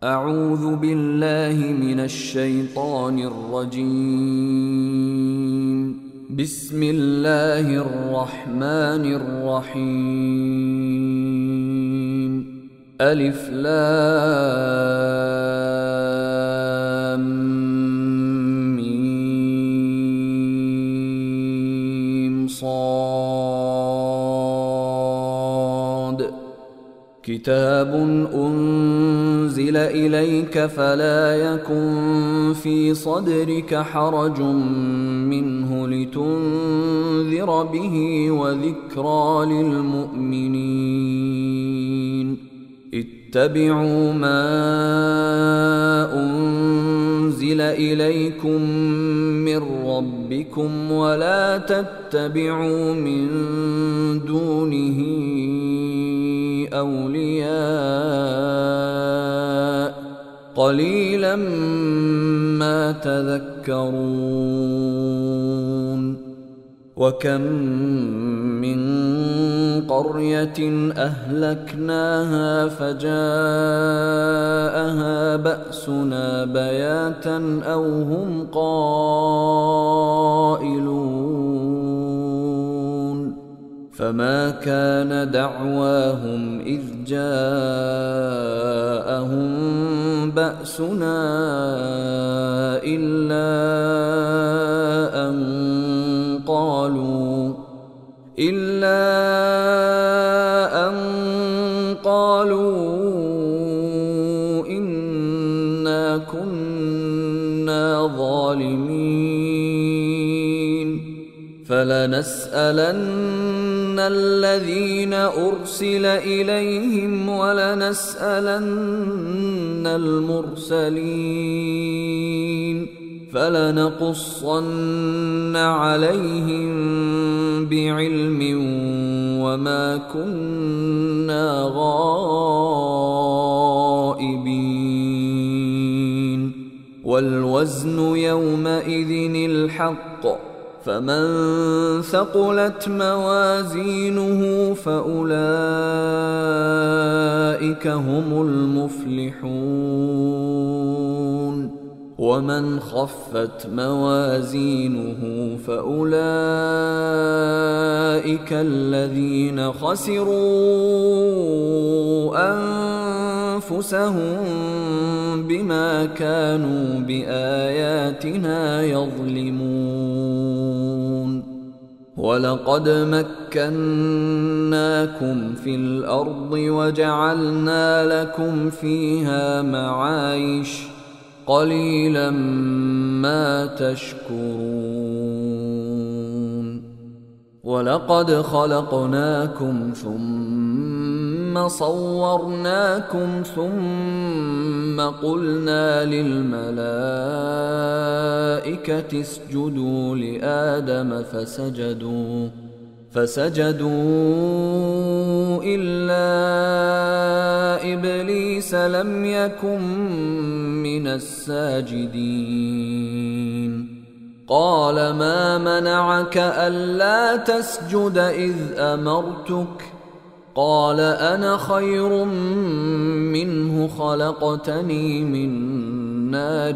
أعوذ بالله من الشيطان الرجيم. بسم الله الرحمن الرحيم. ألف لام ميم صاد. كتاب أنزل إليك فلا يكن في صدرك حرج منه لتنذر به وذكرى للمؤمنين. اتبعوا ما أنزل إليكم من ربكم ولا تتبعوا من دونه أولياء قليلا ما تذكرون. وكم من قرية أهلكناها فجاءها بأسنا بياتا أو هم قائلون. فما كان دعواهم إذ جاءهم بأسنا إلا أن قالوا إنا كنا ظالمين. فلنسألن الذين أرسل إليهم ولنسألن المرسلين. فلنقصن عليهم بعلم وما كنا غائبين. والوزن يومئذ الحق فمن ثقلت موازينه فأولئك هم المفلحون. ومن خفت موازينه فأولئك الذين خسروا أنفسهم بما كانوا بآياتنا يظلمون. ولقد مكناكم في الأرض وجعلنا لكم فيها معايش قليلا ما تشكرون. ولقد خلقناكم ثم صورناكم ثم قلنا للملائكة اسجدوا لآدم فسجدوا إلا إبليس لم يكن من الساجدين. قال ما منعك ألا تسجد إذ أمرتك؟ قال أنا خير منه خلقتني من نار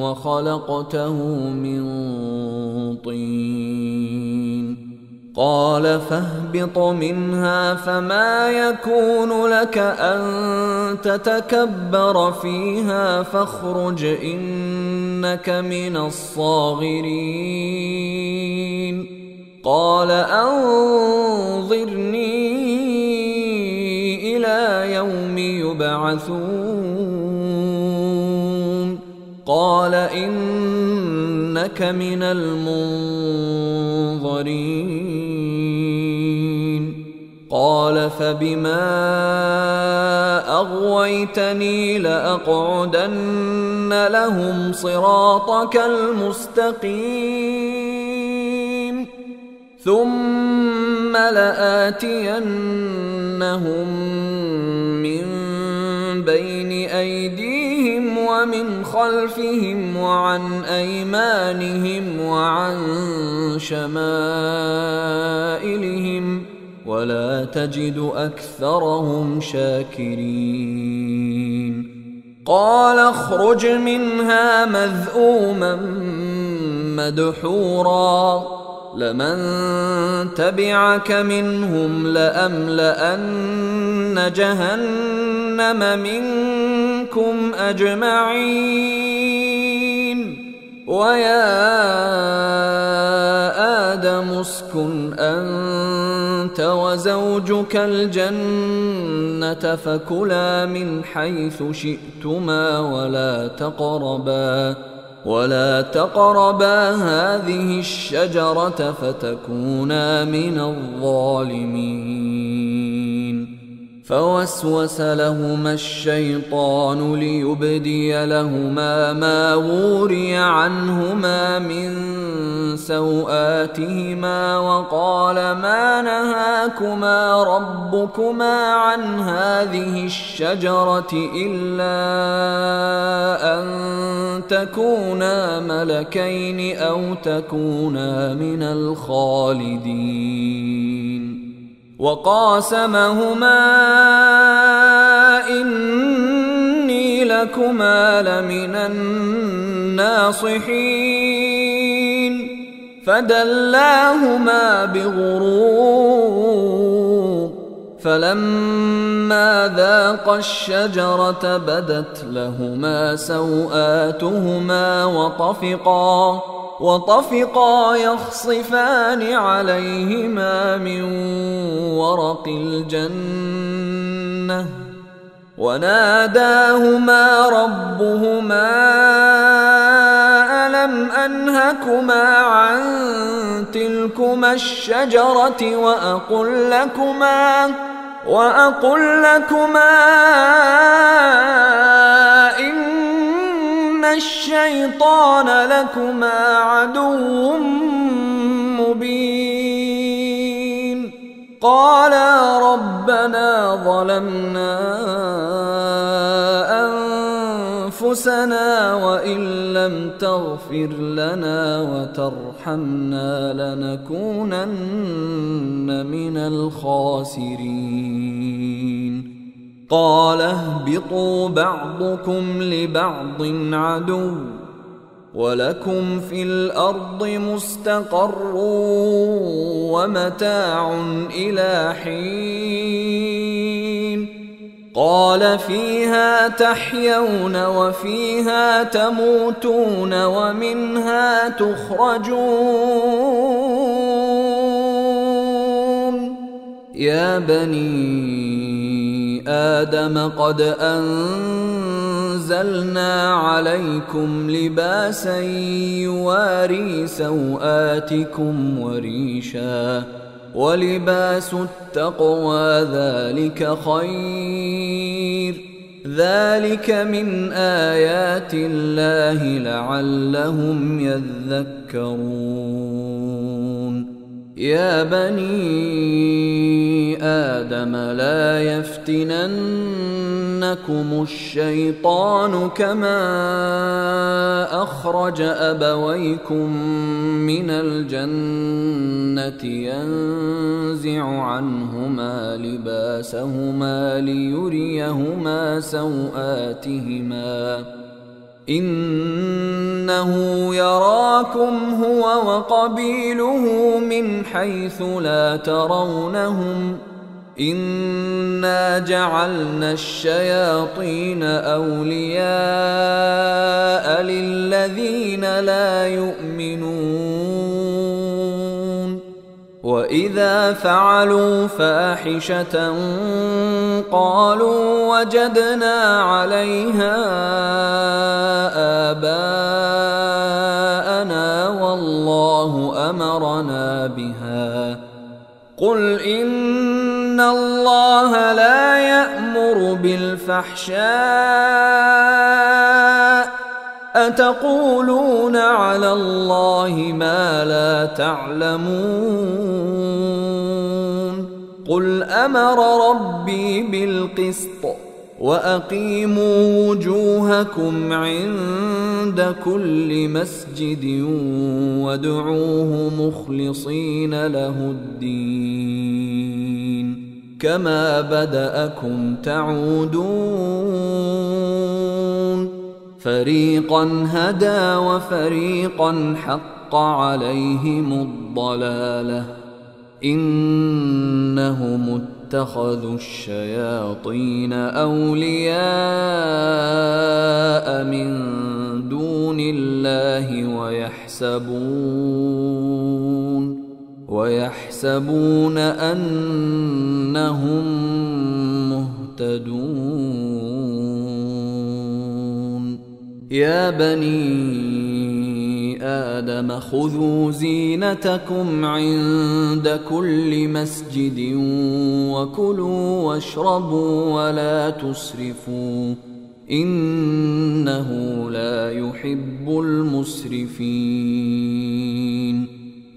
وخلقته من طين. قال فاهبط منها فما يكون لك أن تتكبر فيها فاخرج إنك من الصاغرين. قال أنظرني إلى يوم يبعثون. قال إنك من المنظرين. قال فبما أغويتني لأقعدن لهم صراطك المستقيم ثم لآتينهم من بين أيديهم ومن خلفهم وعن أيمانهم وعن شمائلهم ولا تجد أكثرهم شاكرين. قال اخرج منها مذءوما مدحورا لمن تبعك منهم لأملأن جهنم منكم أجمعين ويا آدم اسكن أنت وزوجك الجنة فكلا من حيث شئتما ولا تقربا هذه الشجرة فتكونا من الظالمين فوسوس لهما الشيطان ليبدي لهما ما وري عنهما من سوآتهما وقال ما نهاكما ربكما عن هذه الشجرة إلا أن تكونا ملكين أو تكونا من الخالدين وقاسمهما إني لكما لمن الناصحين فدلاهما بغرور فلما ذاقا الشجرة بدت لهما سوآتهما وطفقا يخصفان عليهما من ورق الجنة وناداهما ربهما ألم أنهكما عن تلكما الشجرة وأقل لكما إن الشيطان لكما عدو مبين قالا ربنا ظلمنا أنفسنا وإن لم تغفر لنا وترحمنا لنكونن من الخاسرين قال اهبطوا بعضكم لبعض عدو ولكم في الأرض مستقر ومتاع إلى حين قال فيها تحيون وفيها تموتون ومنها تخرجون يا بني آدم قد أنزلنا عليكم لباسا يواري سوآتكم وريشا ولباس التقوى ذلك خير ذلك من آيات الله لعلهم يذكرون يا بني آدم لا يفتننكم الشيطان كما أخرج أبويكم من الجنة ينزع عنهما لباسهما ليريهما سوآتهما إنه يراكم هو وقبيله من حيث لا ترونهم إنا جعلنا الشياطين أولياء للذين لا يؤمنون وإذا فعلوا فاحشة قالوا وجدنا عليها آباءنا والله أمرنا بها قل إن الله لا يأمر بالفحشاء أتقولون على الله ما لا تعلمون قل أمر ربي بالقسط وأقيموا وجوهكم عند كل مسجد وادعوه مخلصين له الدين كما بدأكم تعودون فريقا هدى وفريقا حق عليهم الضلالة إنهم اتخذوا الشياطين أولياء من دون الله ويحسبون أنهم مهتدون يا بني آدم خذوا زينتكم عند كل مسجد وكلوا واشربوا ولا تسرفوا إنه لا يحب المسرفين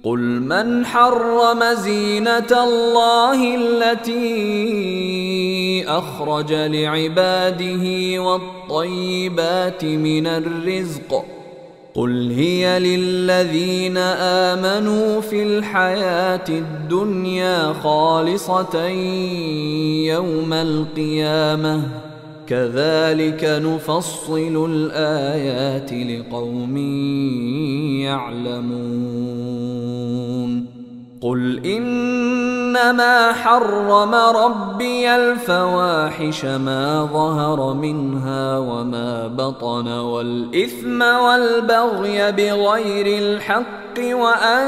قل من حرم زينة الله التي أخرج لعباده والطيبات من الرزق قل هي للذين آمنوا في الحياة الدنيا خالصة يوم القيامة كذلك نفصل الآيات لقوم يعلمون قل إنما حرم ربي الفواحش ما ظهر منها وما بطن والإثم والبغي بغير الحق وأن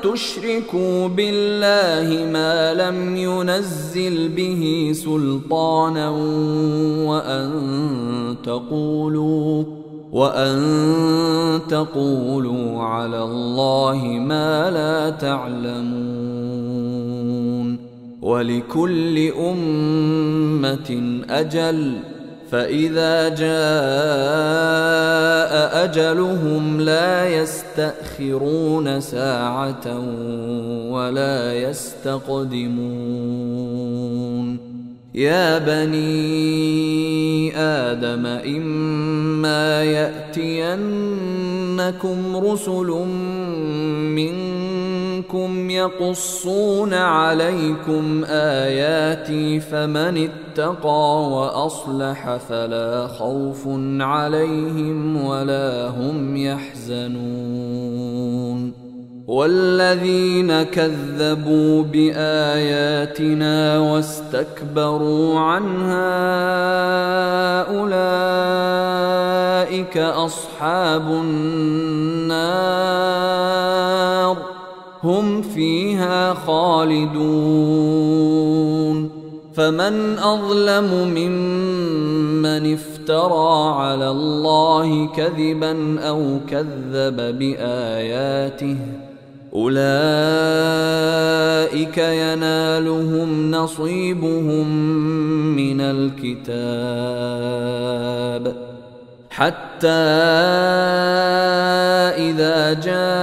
تشركوا بالله ما لم ينزل به سلطانا وأن تقولوا على الله ما لا تعلمون ولكل أمة أجل فإذا جاء أجلهم لا يستأخرون ساعة ولا يستقدمون يا بني آدم إما يأتينكم رسل منكم يقصون عليكم آياتي فمن اتقى وأصلح فلا خوف عليهم ولا هم يحزنون والذين كذبوا بآياتنا واستكبروا عنها أولئك أصحاب النار هم فيها خالدون فمن أظلم ممن افترى على الله كذبا أو كذب بآياته أولئك ينالهم نصيبهم من الكتاب حتى إذا جاءتهم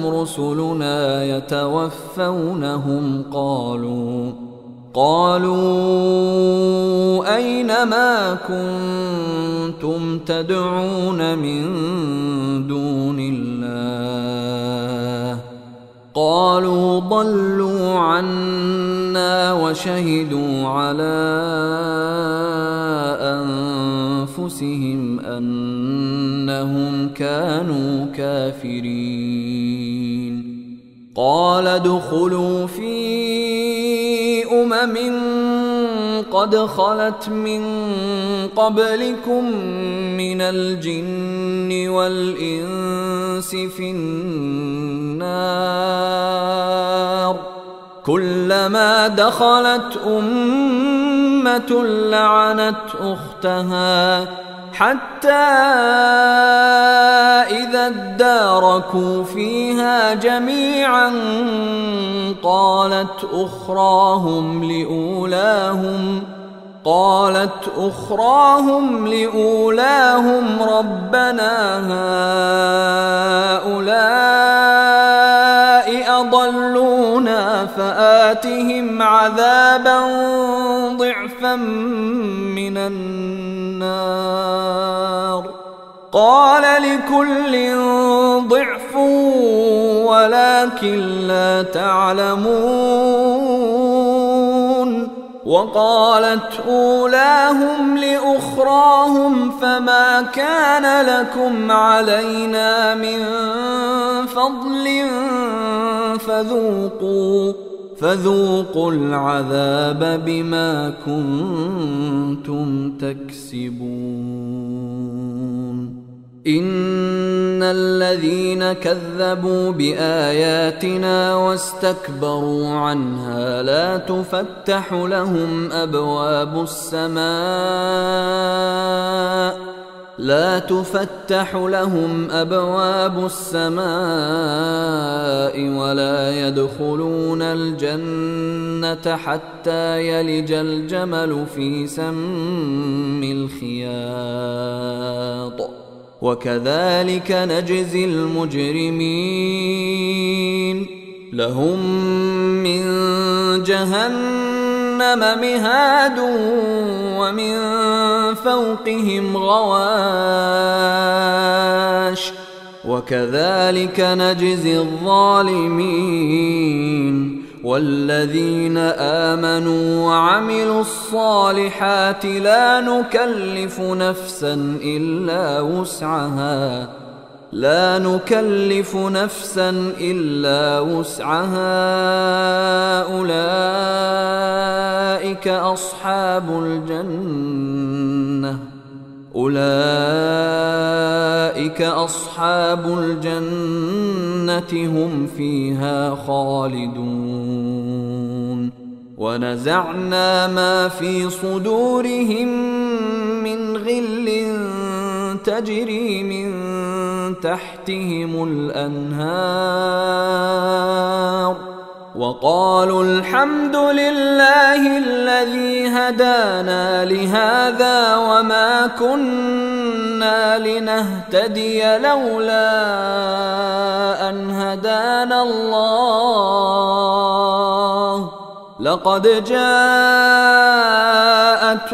رسلنا يتوفونهم قالوا أين ما كنتم تدعون من دون الله قالوا ضلوا عنا وشهدوا على أنفسهم أنهم كانوا كافرين قال ادخلوا في قد خلت من قبلكم من الجن والإنس في النار كلما دخلت أمة لعنت أختها حتى إذا اداركوا فيها جميعا قالت أخراهم لأولاهم ربنا هؤلاء أضلونا فآتهم عذابا ضعفا من النار قال لكل ضعف ولكن لا تعلمون وقالت أولاهم لأخراهم فما كان لكم علينا من فضل فذوقوا العذاب بما كنتم تكسبون إن الذين كذبوا بآياتنا واستكبروا عنها لا تفتح لهم أبواب السماء ولا يدخلون الجنة حتى يلج الجمل في سم الخياط وكذلك نجزي المجرمين لهم من جهنم مهاد ومن فوقهم غواش وكذلك نجزي الظالمين والذين آمنوا وعملوا الصالحات لا نكلف نفسا إلا وسعها أولئك أصحاب الجنة هم فيها خالدون ونزعنا ما في صدورهم من غل تجري من تحتهم الأنهار وقالوا الحمد لله الذي هدانا لهذا وما كنا لنهتدي لولا أن هدانا الله لقد جاءت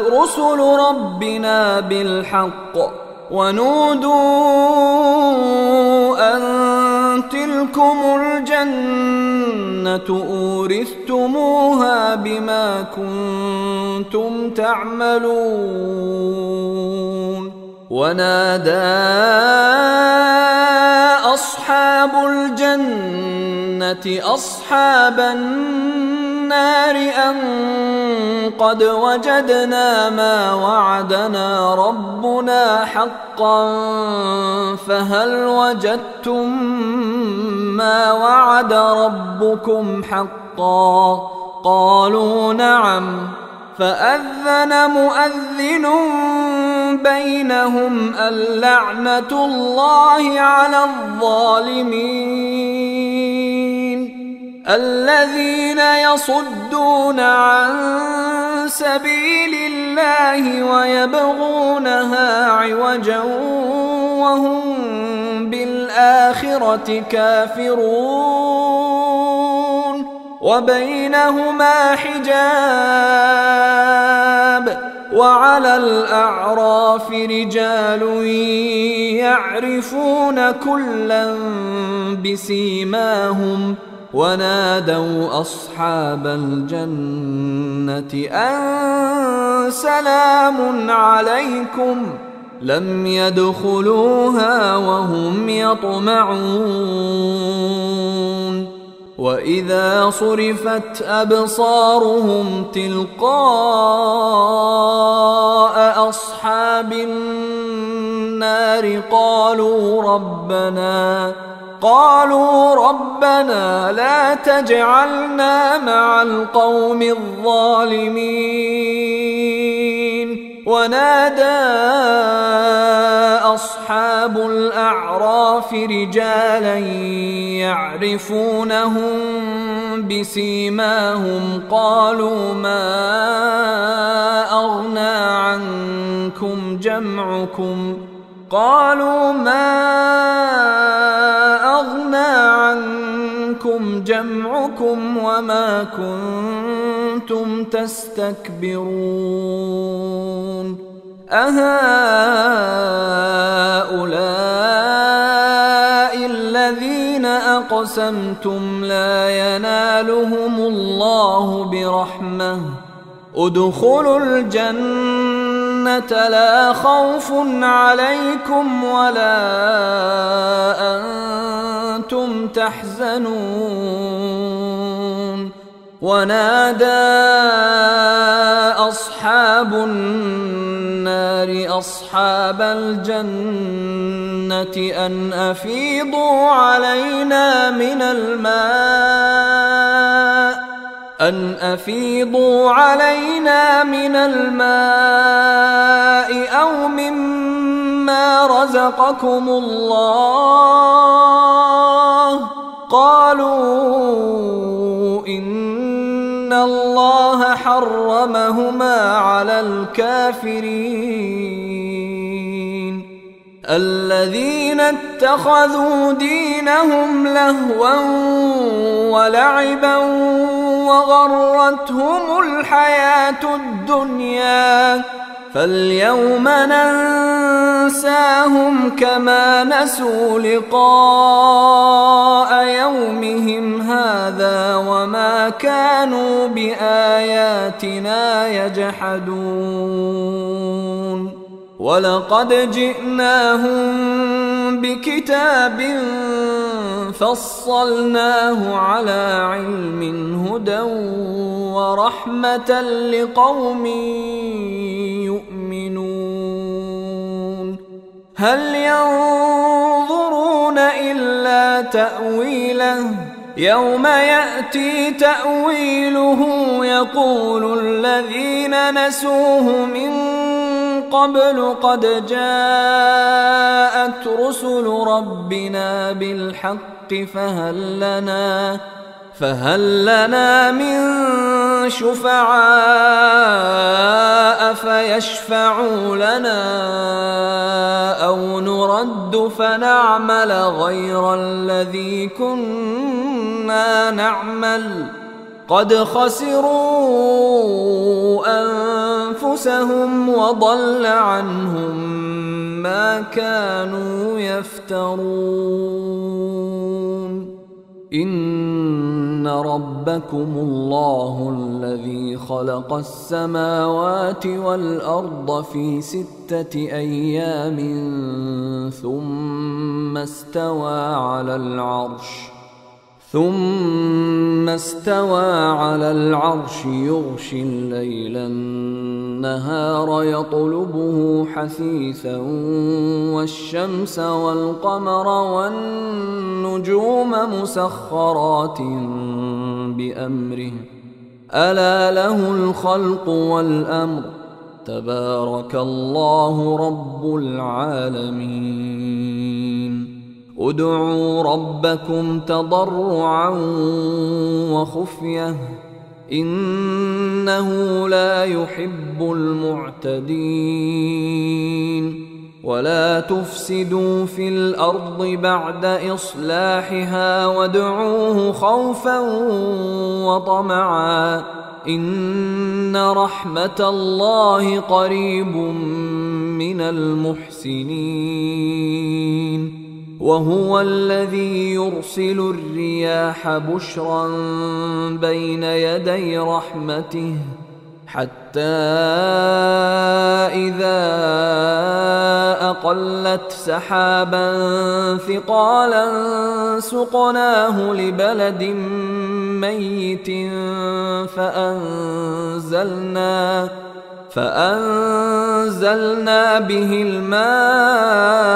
رسل ربنا بالحق ونودوا أن تلكم الجنة أورثتموها بما كنتم تعملون ونادى أصحاب الجنة أصحاب النار أن قد وجدنا ما وعدنا ربنا حقا فهل وجدتم ما وعد ربكم حقا قالوا نعم فأذن مؤذن بينهم اللعنة الله على الظالمين الذين يصدون عن سبيل الله ويبغونها عوجا وهم بالآخرة كافرون وبينهما حجاب وعلى الأعراف رجال يعرفون كلا بسيماهم ونادوا أصحاب الجنة أن سلام عليكم لم يدخلوها وهم يطمعون وإذا صرفت أبصارهم تلقاء أصحاب النار قالوا ربنا لا تجعلنا مع القوم الظالمين ونادى أصحاب الأعراف رجالا يعرفونهم بسيماهم قالوا ما أغنى عنكم جمعكم وما كنتم تستكبرون أهؤلاء الذين أقسمتم لا ينالهم الله برحمة ادخلوا الجنة لا خوف عليكم ولا أنتم تحزنون. ونادى أصحاب النار أصحاب الجنة أن أفيضوا علينا من الماء أو مما رزقكم الله. قالوا إن الله حرمهما على الكافرين. الذين اتخذوا دينهم لهوا ولعبا وغرتهم الحياة الدنيا فاليوم ننساهم كما نسوا لقاء يومهم هذا وما كانوا بآياتنا يجحدون. ولقد جئناهم بكتاب فصلناه على علم هدى ورحمة لقوم يؤمنون. هل ينظرون إلا تأويله يوم يأتي تأويله يقول الذين نسوه من قبل قد جاءت رسل ربنا بالحق فهل لنا من شفعاء فيشفعوا لنا أو نرد فنعمل غير الذي كنا نعمل قد خسروا أنفسهم وضل عنهم ما كانوا يفترون. إن ربكم الله الذي خلق السماوات والأرض في 6 أيام ثم استوى على العرش يغشي الليل النهار يطلبه حثيثا والشمس والقمر والنجوم مسخرات بأمره ألا له الخلق والأمر تبارك الله رب العالمين. ادعوا ربكم تضرعا وخفية إنه لا يحب المعتدين. ولا تفسدوا في الأرض بعد إصلاحها وادعوه خوفا وطمعا إن رحمة الله قريب من المحسنين. وهو الذي يرسل الرياح بشرا بين يدي رحمته حتى إذا أقلت سحابا ثقالا سقناه لبلد ميت فأنزلنا به الماء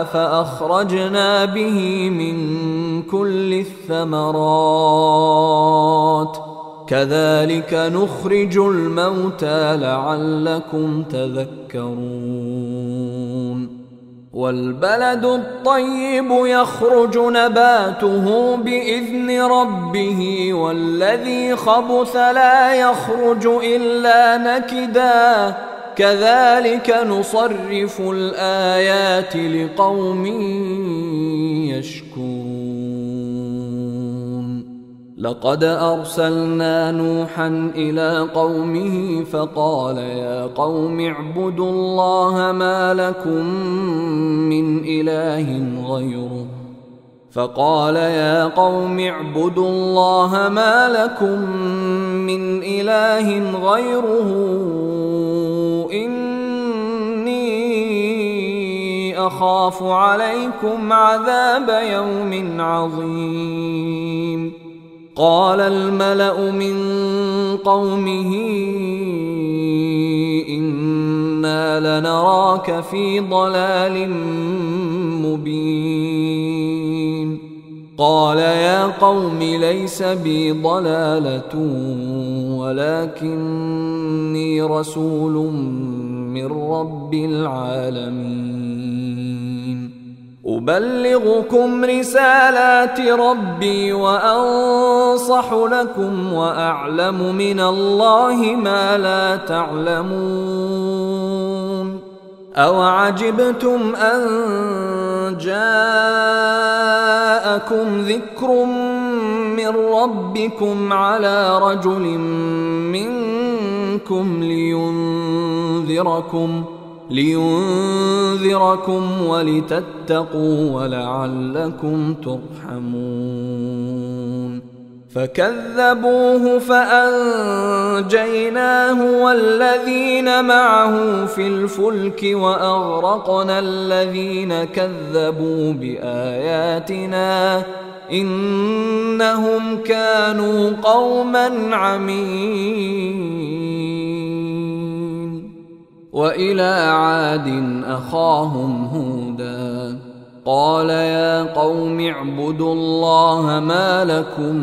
فأخرجنا به من كل الثمرات كذلك نخرج الموتى لعلكم تذكرون. والبلد الطيب يخرج نباته بإذن ربه والذي خبث لا يخرج إلا نكدا كذلك نصرف الآيات لقوم يشكرون. لقد أرسلنا نوحا إلى قومه فقال يا قوم اعبدوا الله ما لكم من إله إله غيره إني أخاف عليكم عذاب يوم عظيم. قال الملأ من قومه إنا لنراك في ضلال مبين. قال يا قوم ليس بي ضلالة ولكني رسول من رب العالمين أبلغكم رسالات ربي وأنصح لكم وأعلم من الله ما لا تعلمون. أوعجبتم أن جاءكم ذكر من ربكم على رجل منكم لينذركم ولتتقوا ولعلكم ترحمون. فكذبوه فأنجيناه والذين معه في الفلك وأغرقنا الذين كذبوا بآياتنا إنهم كانوا قوما عمين. وإلى عاد أخاهم هودا قال يا قوم اعبدوا الله ما لكم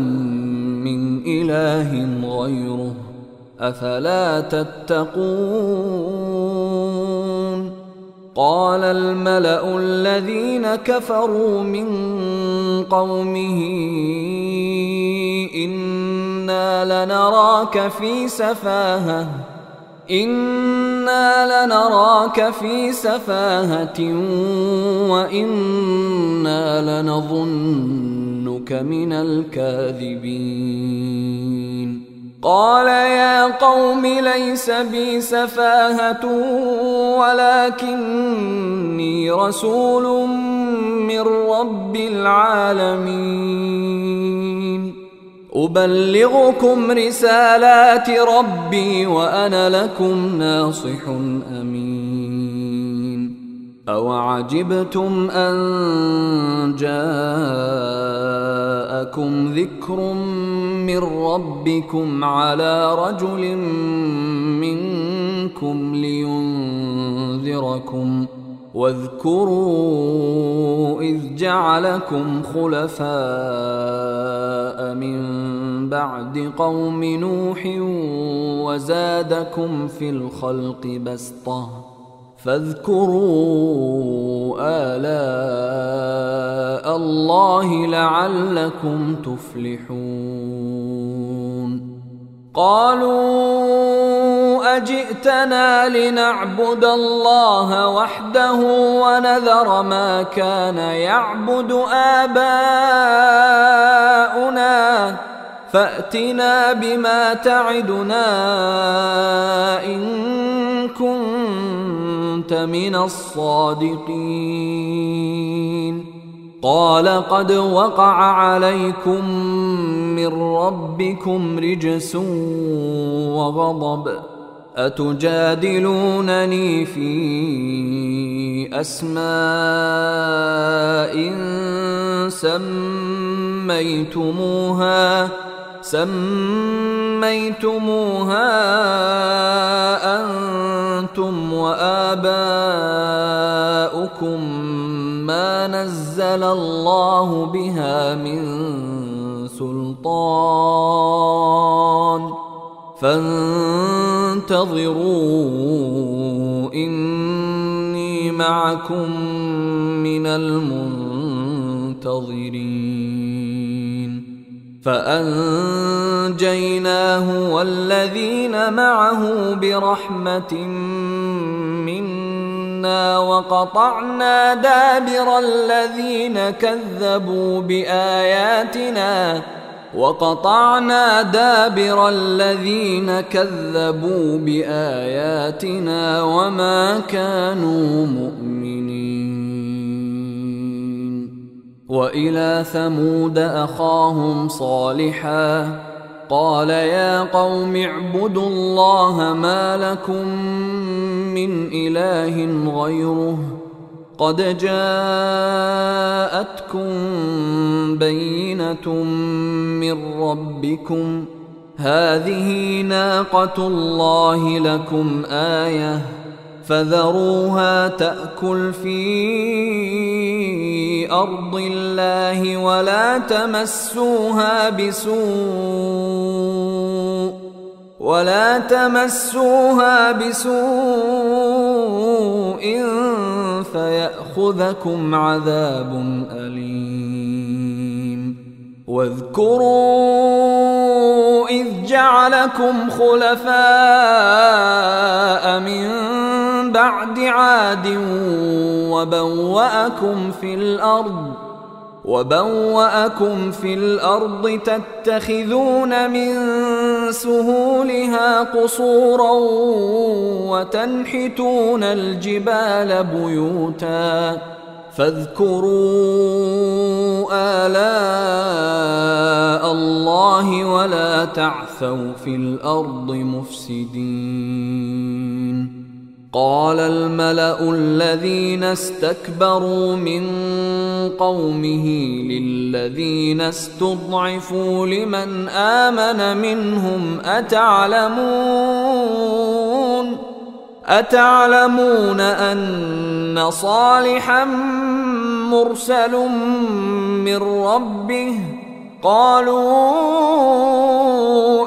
من إله غيره أفلا تتقون. قال الملأ الذين كفروا من قومه إنا لنراك في سفاهة وإنا لنظنك من الكاذبين. قال يا قوم ليس بي سفاهة ولكني رسول من رب العالمين أبلغكم رسالات ربي وأنا لكم ناصح أمين. أوعجبتم أن جاءكم ذكر من ربكم على رجل منكم لينذركم واذكروا إذ جعلكم خلفاء من بعد قوم نوح وزادكم في الخلق بسطة فاذكروا آلاء الله لعلكم تفلحون. قالوا أجئتنا لنعبد الله وحده ونذر ما كان يعبد آباؤنا فأتنا بما تعدنا إن كنت من الصادقين. قال قد وقع عليكم من ربكم رجس وغضب أتجادلونني في أسماء سميتموها أنتم وآباؤكم ما نزل الله بها من سلطان فانتظروا إني معكم من المنتظرين. فأنجيناه والذين معه برحمة منا وقطعنا دابر الذين كذبوا بآياتنا وما كانوا مؤمنين. وإلى ثمود أخاهم صالحا قال يا قوم اعبدوا الله ما لكم من إله غيره قد جاءتكم بينة من ربكم هذه ناقة الله لكم آية فذروها تأكل في أرض الله ولا تمسوها بسوء فيأخذكم عذاب أليم واذكروا إذ جعلكم خلفاء من بعد عاد وبوأكم في الأرض تتخذون من سهولها قصورا وتنحتون الجبال بيوتا فاذكروا آلاء الله ولا تعثوا في الأرض مفسدين قال الملأ الذين استكبروا من قومه للذين استضعفوا لمن آمن منهم أتعلمون أن صالحا مرسل من ربه قالوا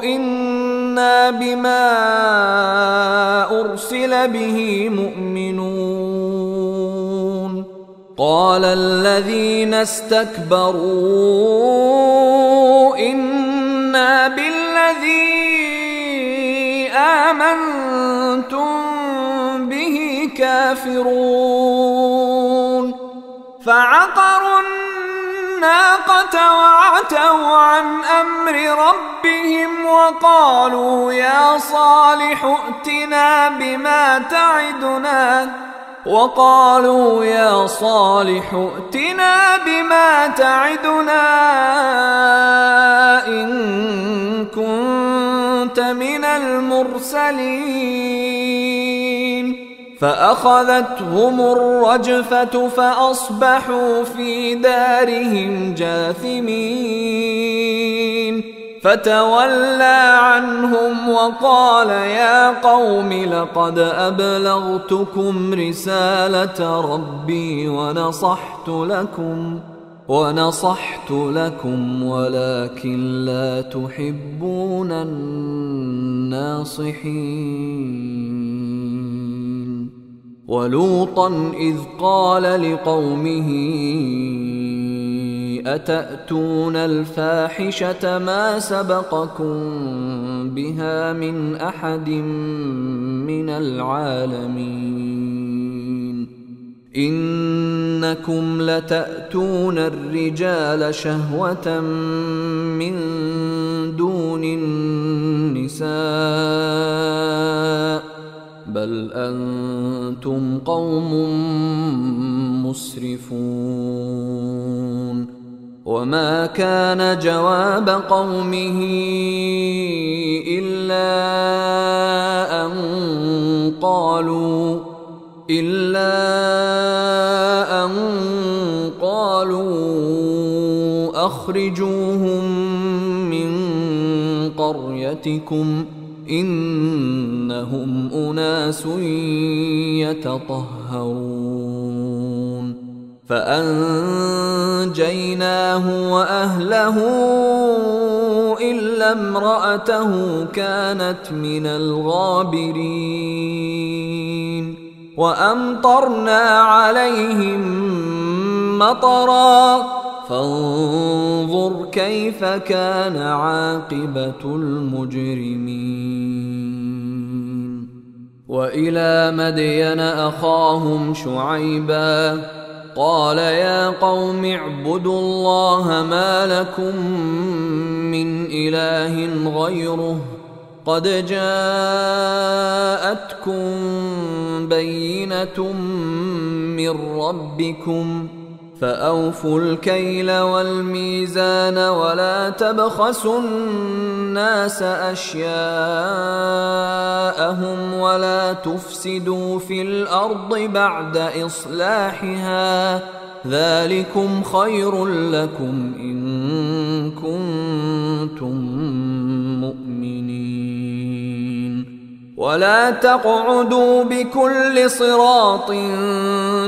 إنا بما أرسل به مؤمنون قال الذين استكبروا إنا بالذي آمنتم به كافرون فعقروا الناقة وعتوا عن أمر ربهم وقالوا يا صالح ائتنا بما تعدنا إن كنت من المرسلين فأخذتهم الرجفة فأصبحوا في دارهم جاثمين فتولى عنهم وقال يا قوم لقد أبلغتكم رسالة ربي ونصحت لكم ولكن لا تحبون الناصحين ولوطا إذ قال لقومه أتأتون الفاحشة ما سبقكم بها من أحد من العالمين إنكم لتأتون الرجال شهوة من دون النساء بل أنتم قوم مسرفون وما كان جواب قومه إلا أن قالوا أخرجوهم من قريتكم إنهم أناس يتطهرون فأنجيناه وأهله إلا امرأته كانت من الغابرين وأمطرنا عليهم مطرا فانظر كيف كان عاقبة المجرمين وإلى مدين أخاهم شعيبا قال يا قوم اعبدوا الله ما لكم من إله غيره قد جاءتكم بينة من ربكم فأوفوا الكيل والميزان ولا تبخسوا الناس أشياءهم ولا تفسدوا في الأرض بعد إصلاحها، ذلكم خير لكم إن كنتم مؤمنين. ولا تقعدوا بكل صراط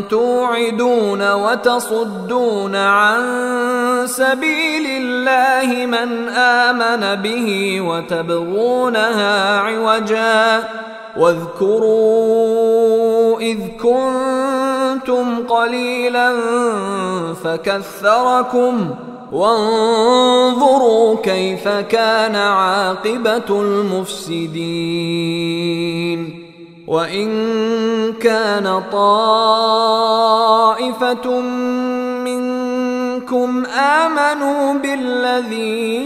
توعدون وتصدون عن سبيل الله من آمن به وتبغونها عوجا، واذكروا إذ كنتم قليلا فكثركم وانظروا كيف كان عاقبة المفسدين. وإن كان طائفة منكم آمنوا بالذي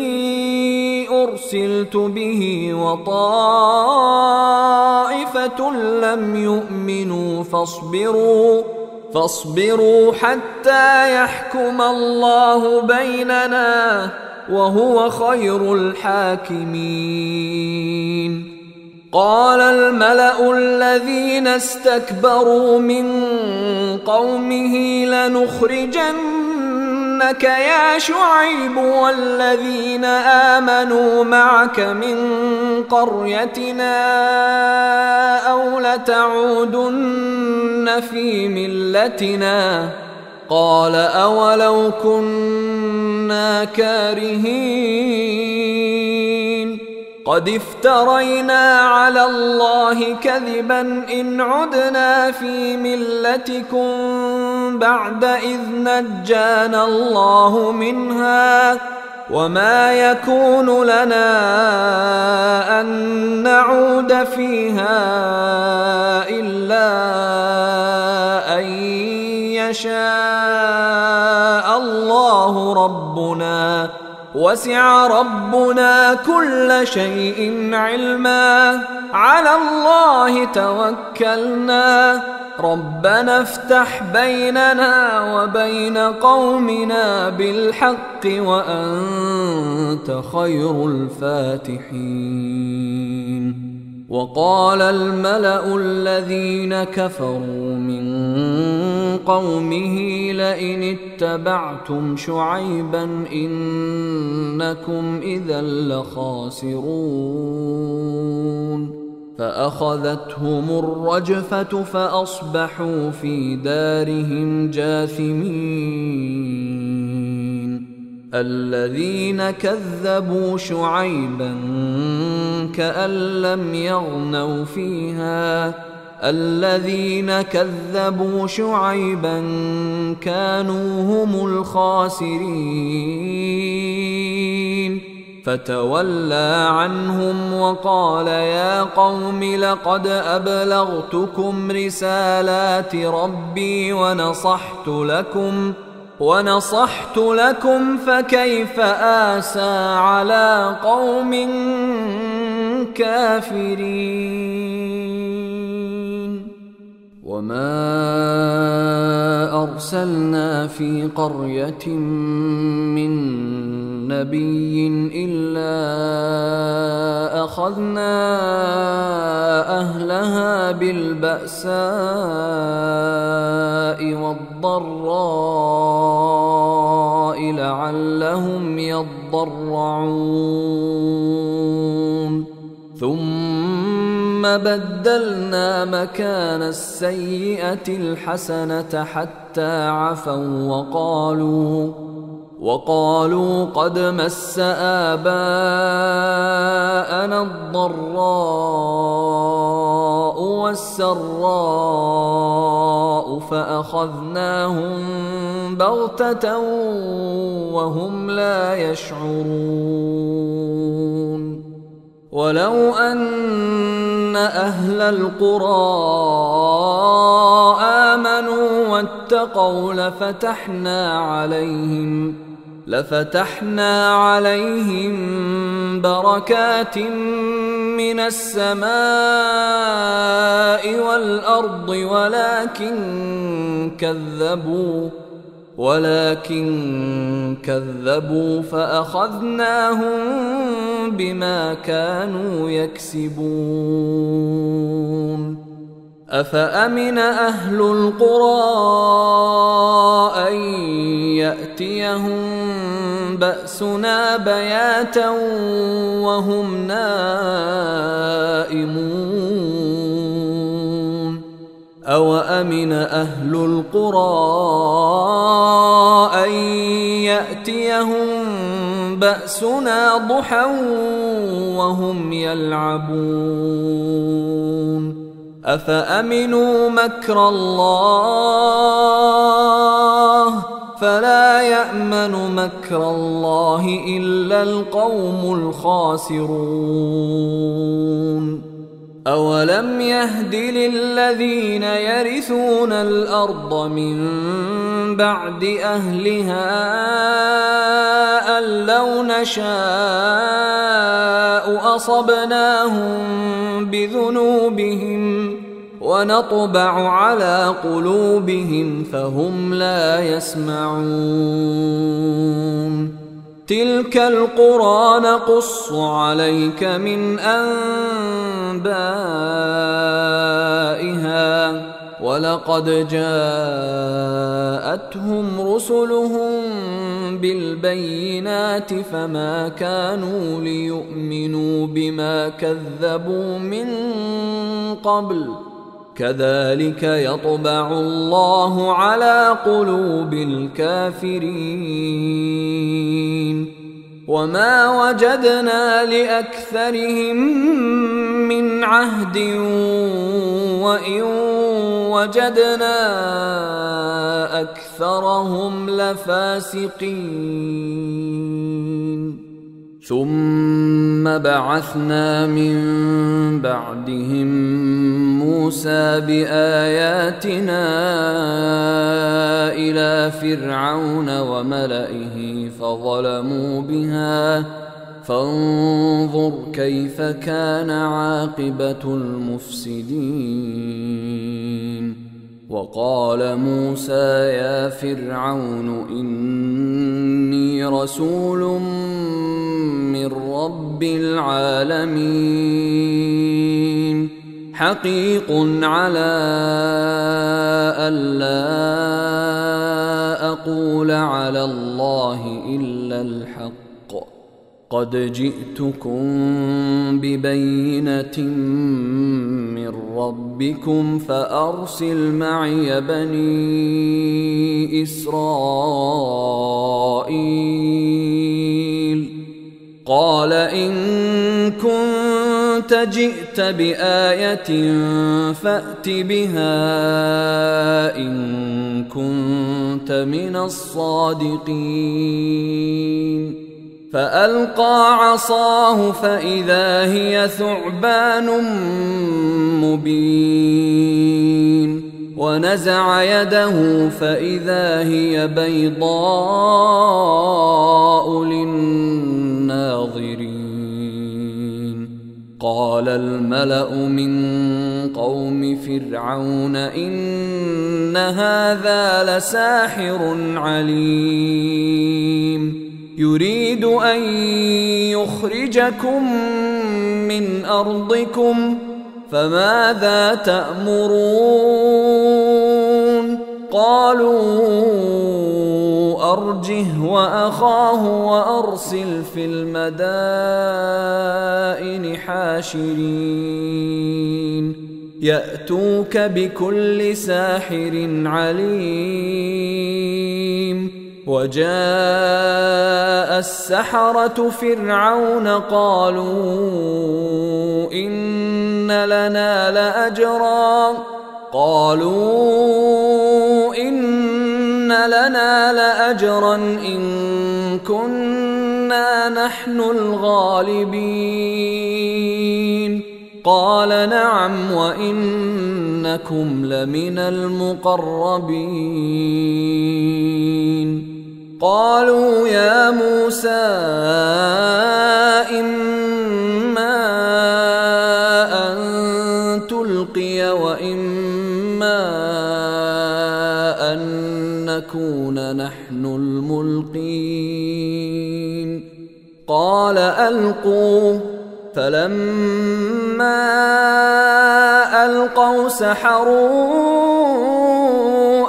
أرسلت به وطائفة لم يؤمنوا فاصبروا حتى يحكم الله بيننا وهو خير الحاكمين. قال الملأ الذين استكبروا من قومه لنخرجنك يا شعيب والذين آمنوا معك من قريتنا أو لتعودن في ملتنا. قال أولو كنا كارهين قد افترينا على الله كذبا إن عدنا في ملتكم بعد إذ نجانا الله منها، وما يكون لنا أن نعود فيها إلا أن يشاء الله ربنا، وسع ربنا كل شيء علما، على الله توكلنا، ربنا افتح بيننا وبين قومنا بالحق وأنت خير الفاتحين. وقال الملأ الذين كفروا من قومه لئن اتبعتم شعيبا إنكم إذا لخاسرون. فأخذتهم الرجفة فأصبحوا في دارهم جاثمين. الذين كذبوا شعيبا كأن لم يغنوا فيها، الذين كذبوا شعيبا كانوا هم الخاسرين. فتولى عنهم وقال يا قوم لقد أبلغتكم رسالات ربي ونصحت لكم فكيف آسى على قوم كافرين. وما أرسلنا في قرية من نبي إلا أخذنا أهلها بالبأساء والضراء لعلهم يضرعون. ثم بدلنا مكان السيئة الحسنة حتى عفوا وقالوا قد مس آباءنا الضراء والسراء فأخذناهم بغتة وهم لا يشعرون. ولو أن أهل القرى آمنوا واتقوا لفتحنا عليهم بركات من السماء والأرض ولكن كذبوا فأخذناهم بما كانوا يكسبون. أفأمن أهل القرى أن يأتيهم بأسنا بياتا وهم نائمون أوأمن أهل القرى أن يأتيهم بأسنا ضحى وهم يلعبون أفأمنوا مكر الله فلا يأمن مكر الله إلا القوم الخاسرون. أولم يهد للذين يرثون الأرض من بعد أهلها أن لو نشاء أصبناهم بذنوبهم ونطبع على قلوبهم فهم لا يسمعون. تلك القرى نقص عليك من أنبائها ولقد جاءتهم رسلهم بالبينات فما كانوا ليؤمنوا بما كذبوا من قبل كذلك يطبع الله على قلوب الكافرين. وما وجدنا لأكثرهم من عهد وإن وجدنا أكثرهم لفاسقين. ثم بعثنا من بعدهم موسى بآياتنا إلى فرعون وملئه فظلموا بها فانظر كيف كان عاقبة المفسدين. وقال موسى يا فرعون إني رسول من رب العالمين حقيق على ألا أقول على الله إلا الحق قد جئتكم ببينة من ربكم فأرسل معي بني إسرائيل. قال إن كنت جئت بآية فأت بها إن كنت من الصادقين. فألقى عصاه فإذا هي ثعبان مبين ونزع يده فإذا هي بيضاء للناظرين. قال الملأ من قوم فرعون إن هذا لساحر عليم يريد أن يخرجكم من أرضكم فماذا تأمرون؟ قالوا أرجه وأخاه وأرسل في المدائن حاشرين يأتوك بكل ساحر عليم. وجاء السحرة فرعون قالوا إن لنا لأجرا إن كنا نحن الغالبين. قال نعم وإنكم لمن المقربين. قالوا يا موسى إما أن تلقي وإما أن نكون نحن الملقين قال ألقوا فلما ألقوا سحروا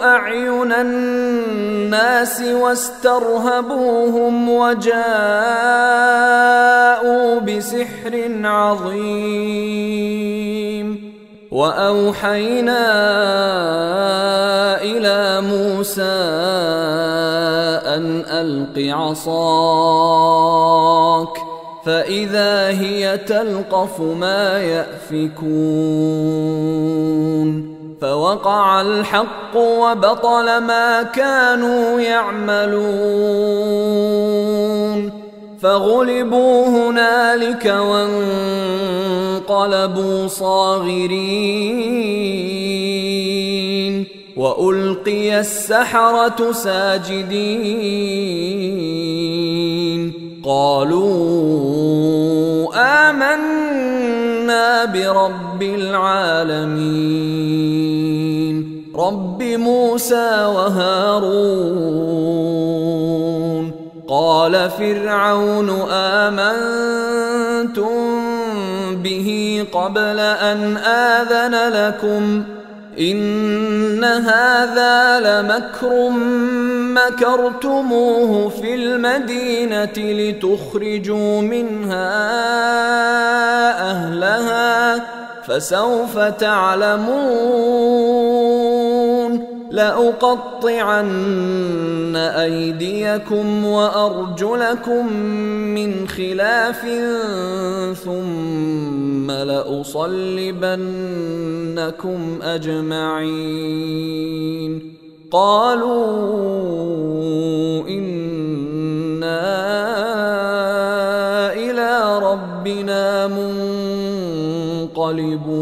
أعين الناس واسترهبوهم وجاءوا بسحر عظيم وأوحينا إلى موسى أن ألق عصاك فإذا هي تلقف ما يأفكون فوقع الحق وبطل ما كانوا يعملون فغلبوا هنالك وانقلبوا صاغرين وألقي السحرة ساجدين قالوا آمنا برب العالمين رب موسى وهارون قال فرعون آمنتم به قبل أن آذن لكم إن هذا لمكر مكرتموه في المدينة لتخرجوا منها أهلها فسوف تعلمون لأقطعن أيديكم وأرجلكم من خلاف ثم لأصلبنكم أجمعين قالوا إنا إلى ربنا منقلبون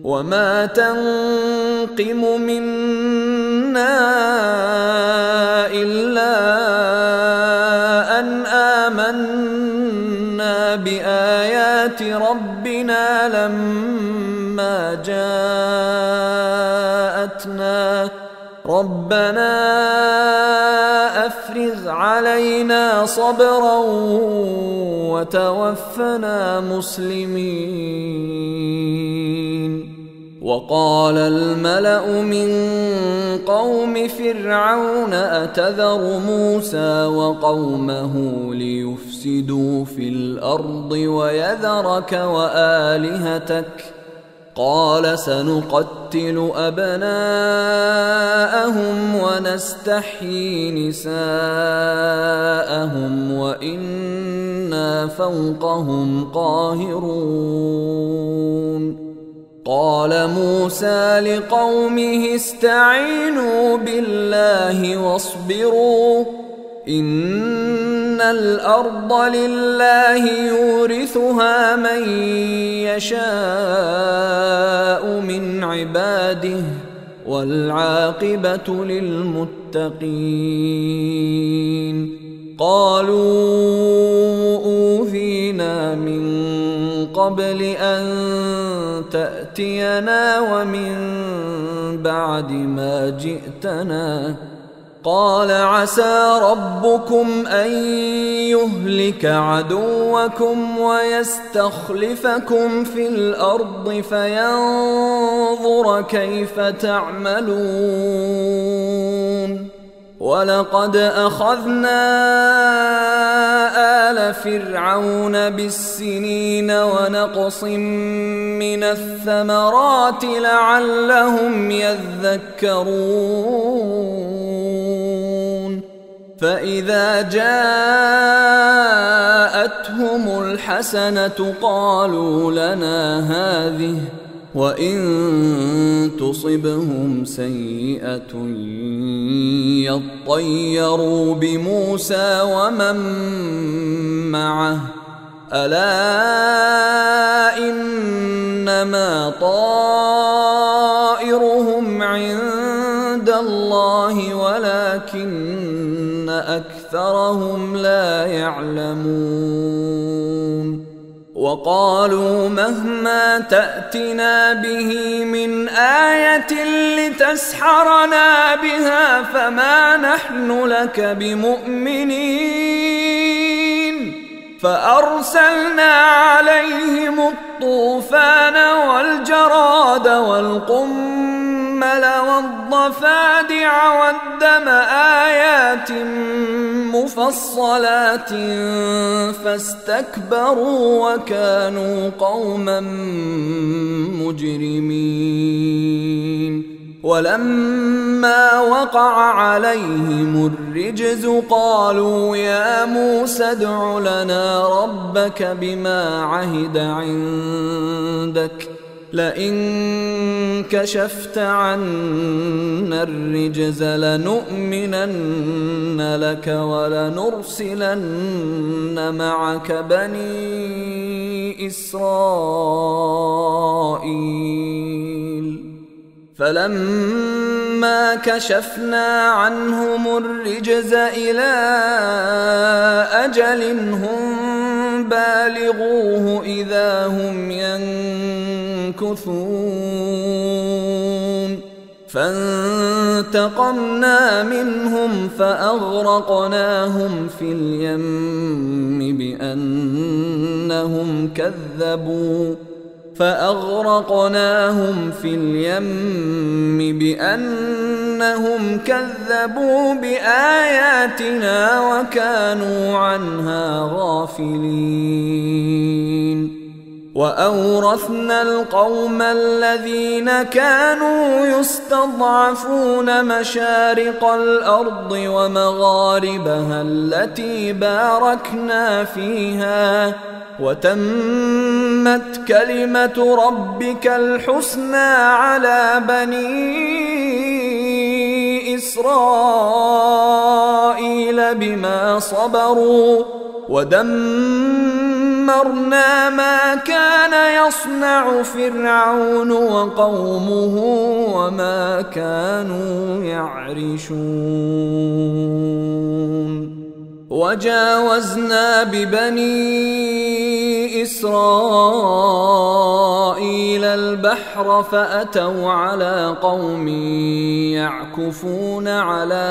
وما تنقم منا إلا أن آمنا بآيات ربنا لما جاءتنا ربنا أفرغ علينا صبرا وتوفنا مسلمين وقال الملأ من قوم فرعون أتذر موسى وقومه ليفسدوا في الأرض ويذرك وآلهتك قال سنقتل أبناءهم ونستحيي نساءهم وإنا فوقهم قاهرون قال موسى لقومه استعينوا بالله واصبروا إن الأرض لله يورثها من يشاء من عباده والعاقبة للمتقين قالوا أوذينا من قبل أن تأتينا ومن بعد ما جئتنا قال عسى ربكم أن يهلك عدوكم ويستخلفكم في الأرض فينظر كيف تعملون ولقد أخذنا آل فرعون بالسنين ونقص من الثمرات لعلهم يذكرون فإذا جاءتهم الحسنة قالوا لنا هذه وإن تصبهم سيئة يطيروا بموسى ومن معه ألا إنما طائرهم عند الله ولكن أكثرهم لا يعلمون وقالوا مهما تأتنا به من آية لتسحرنا بها فما نحن لك بمؤمنين فأرسلنا عليهم الطوفان والجراد والقمل والضفادع والدم آيات مفصلات فاستكبروا وكانوا قوما مجرمين ولما وقع عليهم الرجز قالوا يا موسى ادع لنا ربك بما عهد عندك لئن كشفت عنا الرجز لنؤمنن لك ولنرسلن معك بني إسرائيل فلما كشفنا عنهم الرجز إلى أجل هم بالغوه إذا هم ينكثون فانتقمنا منهم فأغرقناهم في اليم بأنهم كذبوا بآياتنا وكانوا عنها غافلين وأورثنا القوم الذين كانوا يستضعفون مشارق الأرض ومغاربها التي باركنا فيها وتمت كلمة ربك الحسنى على بني إسرائيل بما صبروا ودمرنا ما كان يصنع فرعون وقومه وما كانوا يعرشون وجاوزنا ببني إسرائيل البحر فأتوا على قوم يعكفون على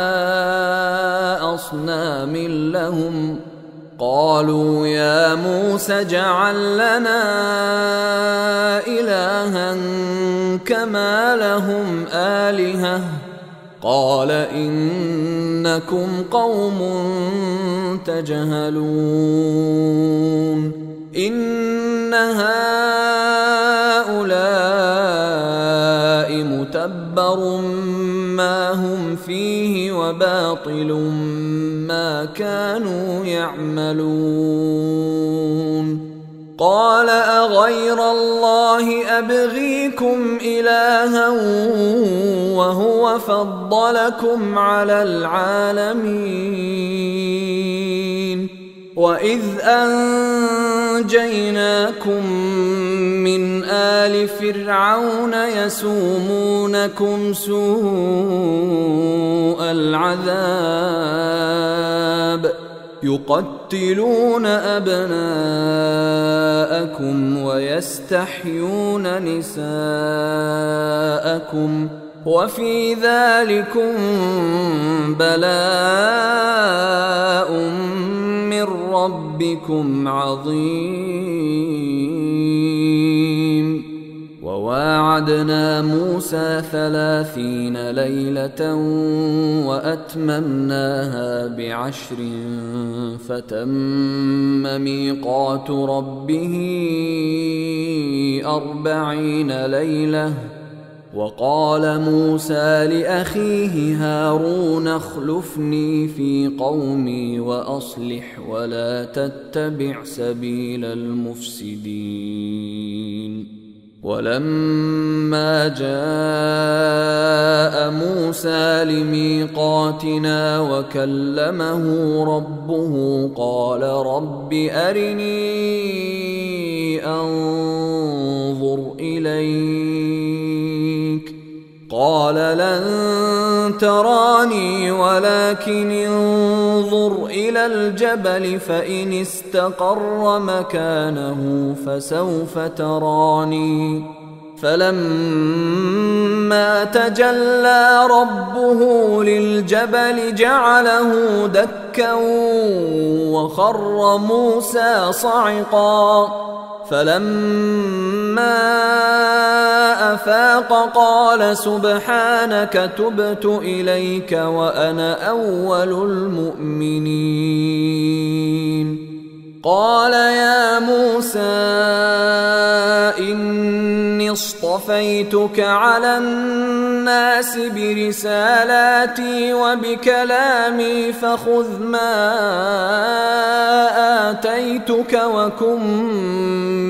أصنام لهم قالوا يا موسى اجعل لنا إلها كما لهم آلهة قال إنكم قوم تجهلون إن هؤلاء متبر ما هم فيه وباطل ما كانوا يعملون قال أغير الله أبغيكم إلها وهو فضلكم على العالمين وإذ أنجيناكم من آل فرعون يسومونكم سوء العذاب يقتلون أبناءكم ويستحيون نساءكم وفي ذلكم بلاء من ربكم عظيم وواعدنا موسى 30 ليلة وأتممناها ب10 فتم ميقات ربه 40 ليلة وقال موسى لأخيه هارون اخلفني في قومي وأصلح ولا تتبع سبيل المفسدين ولما جاء موسى لميقاتنا وكلمه ربه قال رب أرني أنظر إليك قال لن تراني ولكن انظر إلى الجبل فإن استقر مكانه فسوف تراني فلما تجلى ربه للجبل جعله دكا وخر موسى صعقا فلما أفاق قال سبحانك تبت إليك وأنا أول المؤمنين قال يا موسى إني اصطفيتك على الناس برسالاتي وبكلامي فخذ ما آتيتك وكن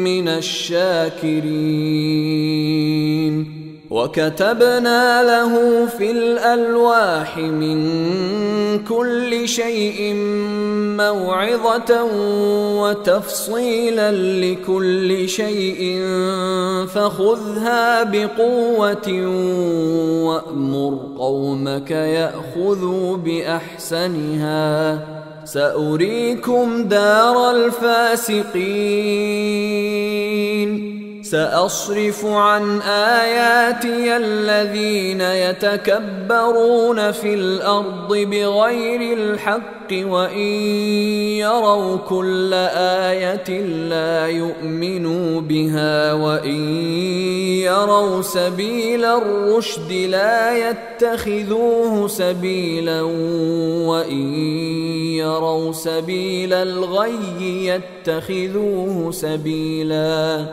من الشاكرين وكتبنا له في الألواح من كل شيء موعظة وتفصيلا لكل شيء فخذها بقوة وأمر قومك يأخذوا بأحسنها سأريكم دار الفاسقين سأصرف عن آياتي الذين يتكبرون في الأرض بغير الحق وإن يروا كل آية لا يؤمنوا بها وإن يروا سبيل الرشد لا يتخذوه سبيلا وإن يروا سبيل الغي يتخذوه سبيلا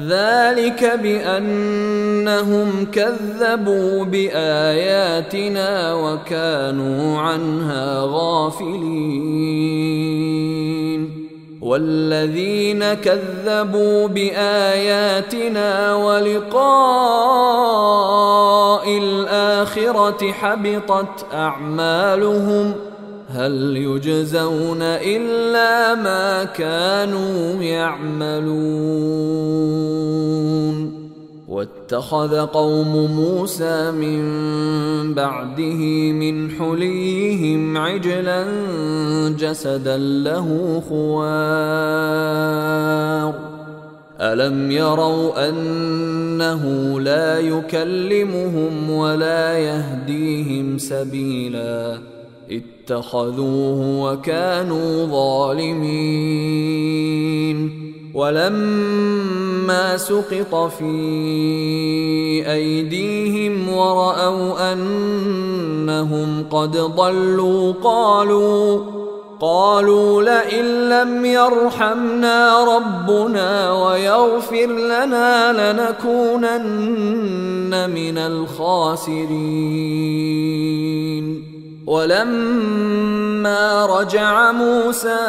ذلك بأنهم كذبوا بآياتنا وكانوا عنها غافلين والذين كذبوا بآياتنا ولقاء الآخرة حبطت أعمالهم هل يجزون إلا ما كانوا يعملون واتخذ قوم موسى من بعده من حليهم عجلا جسدا له خوار ألم يروا أنه لا يكلمهم ولا يهديهم سبيلا اتخذوه وكانوا ظالمين ولما سقط في أيديهم ورأوا أنهم قد ضلوا قالوا لئن لم يرحمنا ربنا ويغفر لنا لنكونن من الخاسرين ولما رجع موسى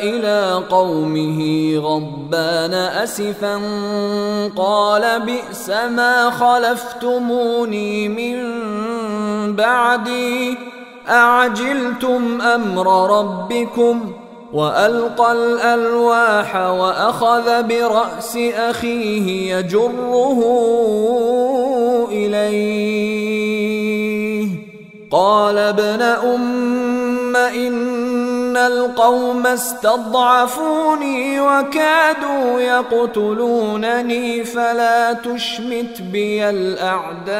إلى قومه غضبان أسفا قال بئس ما خلفتموني من بعدي أعجلتم أمر ربكم وألقى الألواح وأخذ برأس أخيه يجره إليه قال ابن أم إن القوم استضعفوني وكادوا يقتلونني فلا تشمت بي الأعداء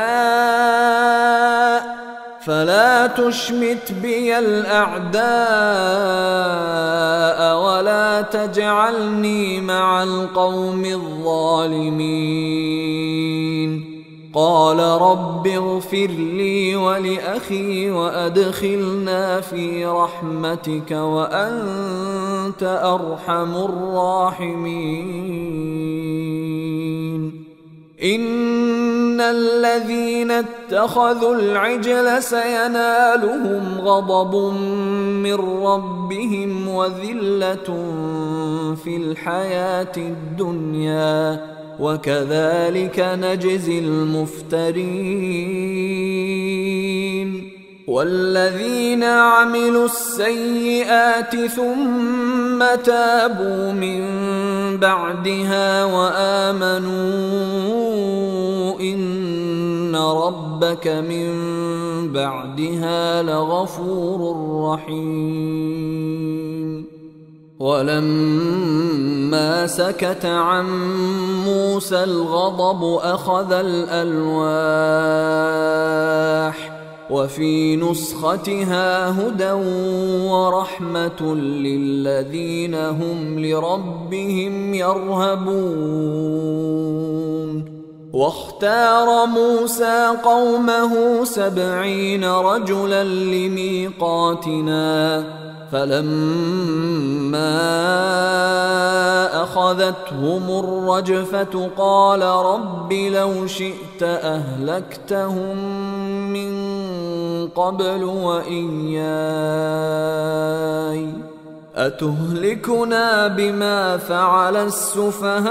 ولا تجعلني مع القوم الظالمين قال رب اغفر لي ولأخي وأدخلنا في رحمتك وأنت أرحم الراحمين إن الذين اتخذوا العجل سينالهم غضب من ربهم وذلة في الحياة الدنيا وكذلك نجزي المفترين والذين عملوا السيئات ثم تابوا من بعدها وآمنوا إن ربك من بعدها لغفور رحيم. ولما سكت عن موسى الغضب أخذ الألواح وفي نسختها هدى ورحمة للذين هم لربهم يرهبون. واختار موسى قومه 70 رجلا لميقاتنا، فلما أخذتهم الرجفة قال رب لو شئت أهلكتهم من قبل وإياي أتهلكنا بما فعل السفهاء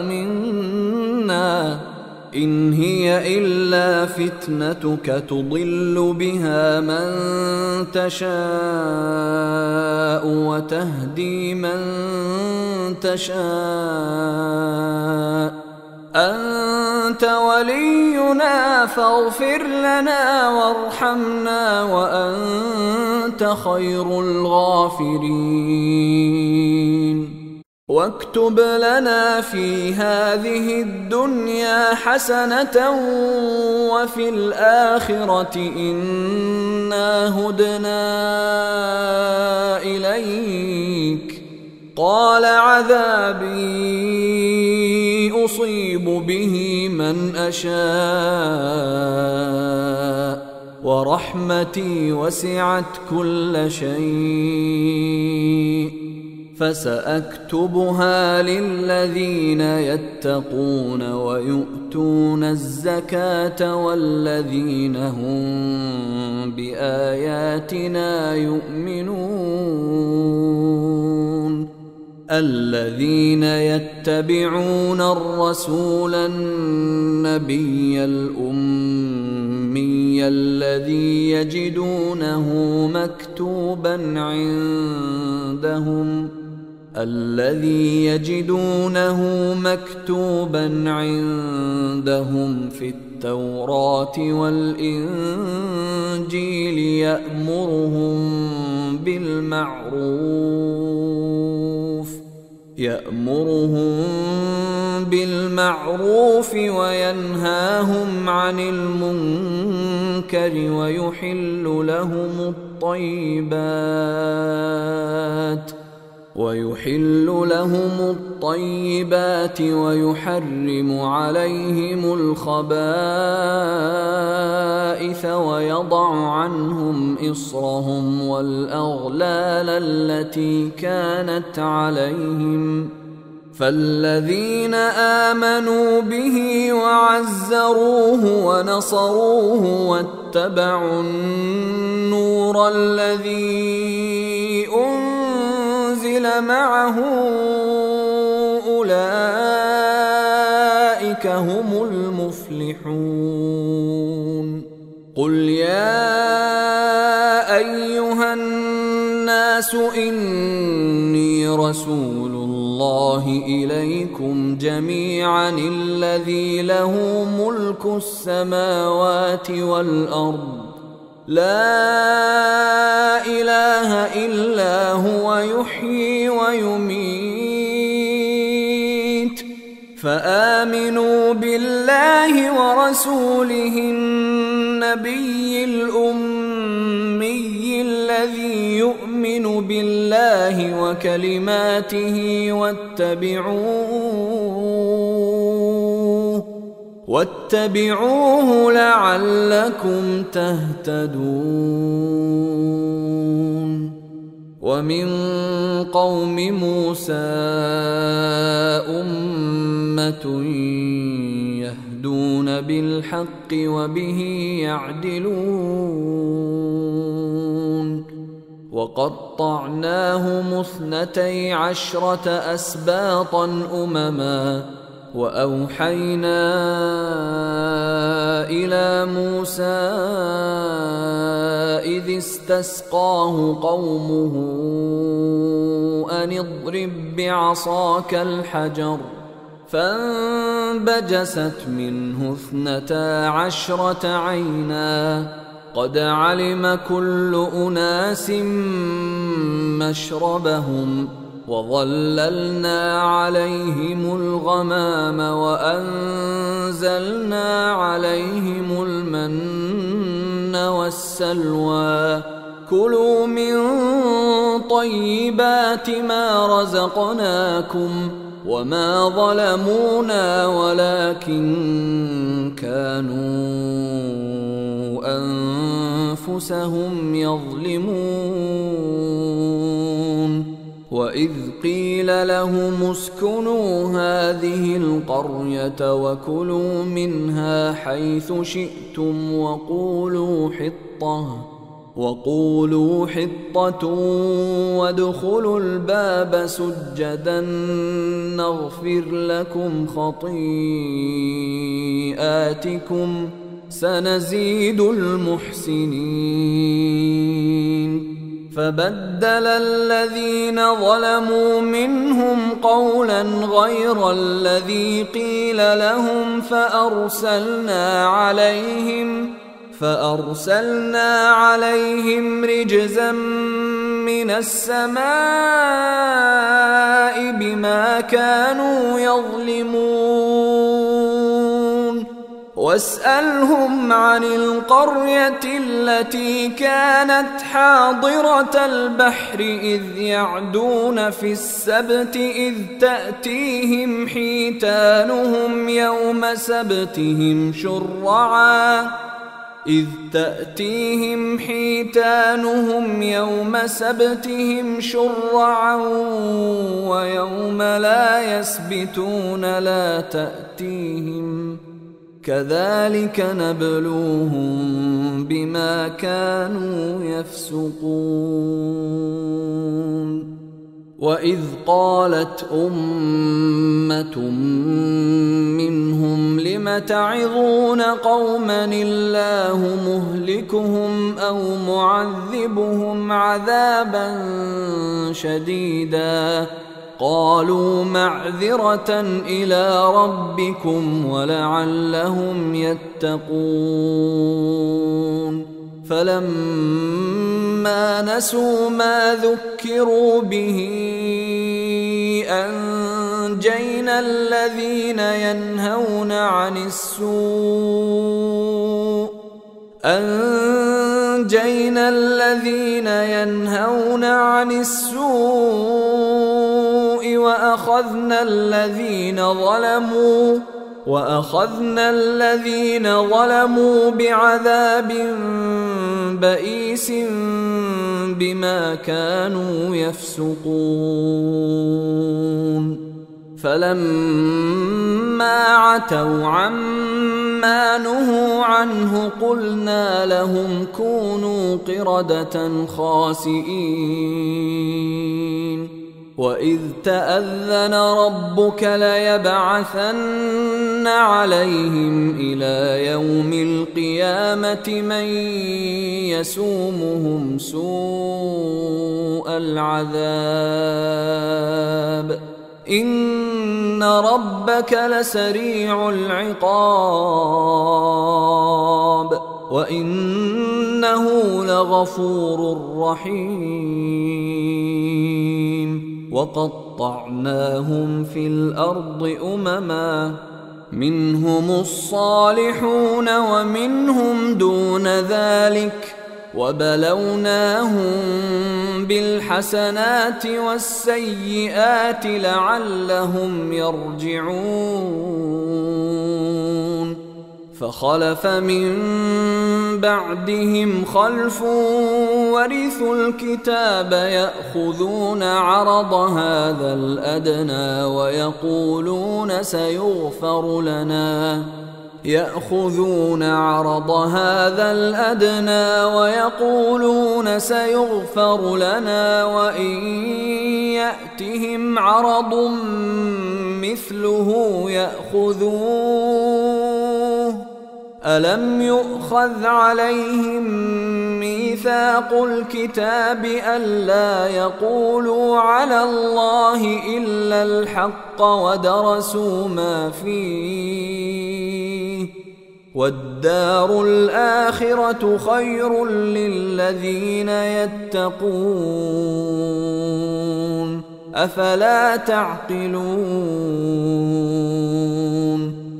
منا إن هي إلا فتنتك تضل بها من تشاء وتهدي من تشاء أنت ولينا فاغفر لنا وارحمنا وأنت خير الغافرين. واكتب لنا في هذه الدنيا حسنة وفي الآخرة إنا هدنا إليك. قال عذابي أصيب به من أشاء ورحمتي وسعت كل شيء فسأكتبها للذين يتقون ويؤتون الزكاة والذين هم بآياتنا يؤمنون. الذين يتبعون الرسول النبي الأمي الذي يجدونه مكتوبا عندهم في التوراة والإنجيل يأمرهم بالمعروف وينهاهم عن المنكر ويحل لهم الطيبات ويحرم عليهم الخبائث ويضع عنهم إصرهم والأغلال التي كانت عليهم. فالذين آمنوا به وعزروه ونصروه واتبعوا النور الذي أنزل معه أولئك هم المفلحون. قل يا أيها الناس إني رسول الله إليكم جميعا الذي له ملك السماوات والأرض لا إله إلا هو يحيي ويميت فآمنوا بالله ورسوله النبي الأمي الذي يؤمن بالله وكلماته واتبعوه لعلكم تهتدون. ومن قوم موسى أمة يهدون بالحق وبه يعدلون. وقطعناهم 12 أسباطا أمما وأوحينا إلى موسى إذ استسقاه قومه أن اضرب بعصاك الحجر فانبجست منه 12 عينا قد علم كل أناس مشربهم وظللنا عليهم الغمام وأنزلنا عليهم المن والسلوى كلوا من طيبات ما رزقناكم وما ظلمونا ولكن كانوا أنفسهم يظلمون وإذ قيل لهم اسكنوا هذه القرية وكلوا منها حيث شئتم وقولوا حطة وادخلوا الباب سجدا نغفر لكم خطيئاتكم سنزيد المحسنين فبدل الذين ظلموا منهم قولا غير الذي قيل لهم فأرسلنا عليهم رجزا من السماء بما كانوا يظلمون واسألهم عن القرية التي كانت حاضرة البحر إذ يعدون في السبت إذ تأتيهم حيتانهم يوم سبتهم شرعا ويوم لا يسبتون لا تأتيهم كذلك نبلوهم بما كانوا يفسقون وإذ قالت أمة منهم لم تعظون قوما الله مهلكهم أو معذبهم عذابا شديدا قالوا معذرة إلى ربكم ولعلهم يتقون فلما نسوا ما ذكروا به أنجينا الذين ينهون عن السوء وأخذنا الذين ظلموا بعذاب بئيس بما كانوا يفسقون فلما عتوا عما نهوا عنه قلنا لهم كونوا قردة خاسئين وإذ تأذن ربك ليبعثن عليهم إلى يوم القيامة من يسومهم سوء العذاب إن ربك لسريع العقاب وإنه لغفور رحيم وقطعناهم في الأرض أمما منهم الصالحون ومنهم دون ذلك وبلوناهم بالحسنات والسيئات لعلهم يرجعون فخلف من بعدهم خلف ورثوا الكتاب يأخذون عرض هذا الأدنى ويقولون سيغفر لنا وإن يأتهم عرض مثله يأخذوه ألم يؤخذ عليهم ميثاق الكتاب ألا يقولوا على الله إلا الحق ودرسوا ما فيه والدار الآخرة خير للذين يتقون أفلا تعقلون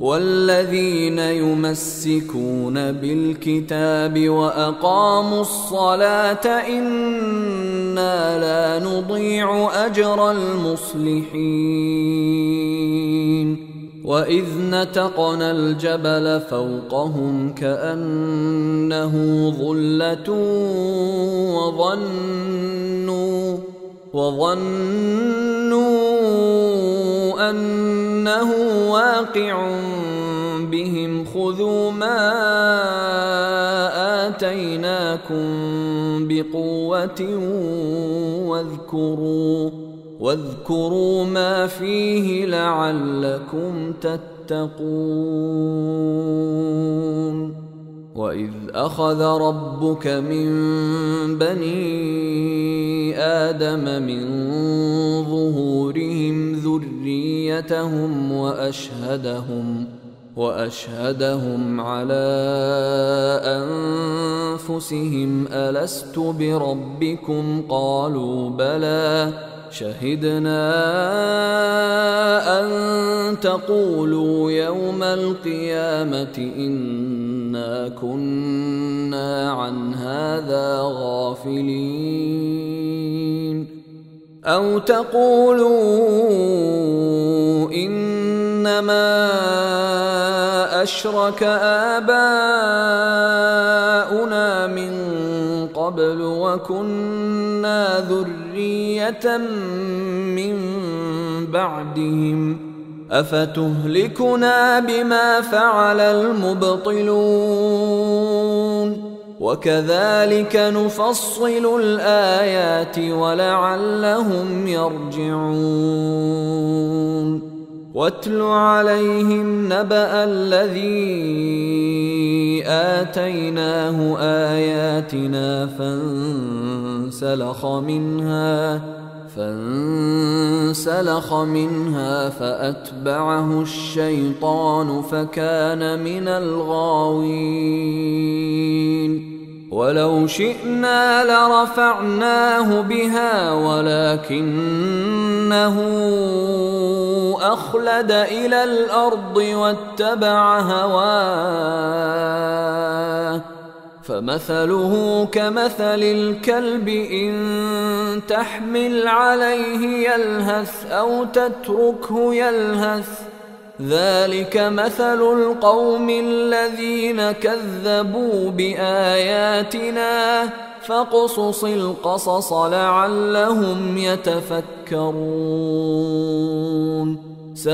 والذين يمسكون بالكتاب وأقاموا الصلاة إنا لا نضيع أجر المصلحين وإذ نتقنا الجبل فوقهم كأنه ظلة وظنوا أنه واقع بهم خذوا ما آتيناكم بقوة واذكروا ما فيه لعلكم تتقون وإذ أخذ ربك من بني آدم من ظهورهم ذريتهم وأشهدهم على أنفسهم ألست بربكم قالوا بلى شهدنا أن تقولوا يوم القيامة إنا كنا عن هذا غافلين أو تقولوا إنما أشرك آباؤنا من قبل وكنا ذرية من بعدهم أفتهلكنا بما فعل المبطلون وكذلك نفصل الآيات ولعلهم يرجعون واتل عليهم نبأ الذي آتيناه آياتنا فانسلخ منها فأتبعه الشيطان فكان من الغاوين ولو شئنا لرفعناه بها ولكنه أخلد إلى الأرض واتبع هواه فمثله كمثل الكلب إن تحمل عليه يلهث أو تتركه يلهث ذلك مثل القوم الذين كذبوا بآياتنا فاقصص القصص لعلهم يتفكرون ساء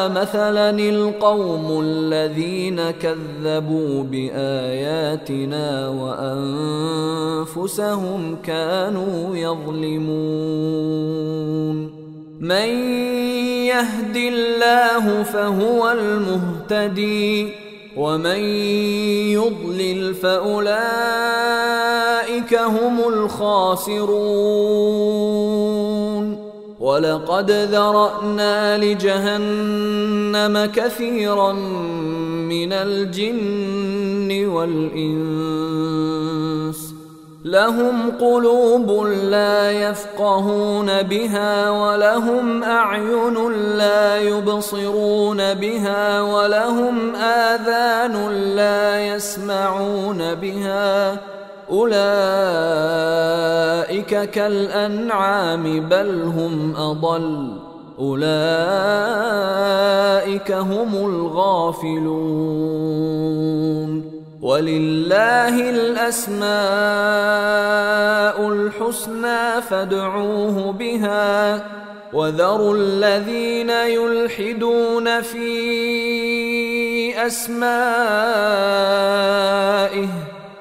مثلا القوم الذين كذبوا بآياتنا وأنفسهم كانوا يظلمون من يهد الله فهو المهتدي ومن يضلل فأولئك هم الخاسرون ولقد ذرأنا لجهنم كثيرا من الجن والإنس لهم قلوب لا يفقهون بها ولهم أعين لا يبصرون بها ولهم آذان لا يسمعون بها أولئك كالأنعام بل هم أضل أولئك هم الغافلون ولله الأسماء الحسنى فادعوه بها وذروا الذين يلحدون في أسمائه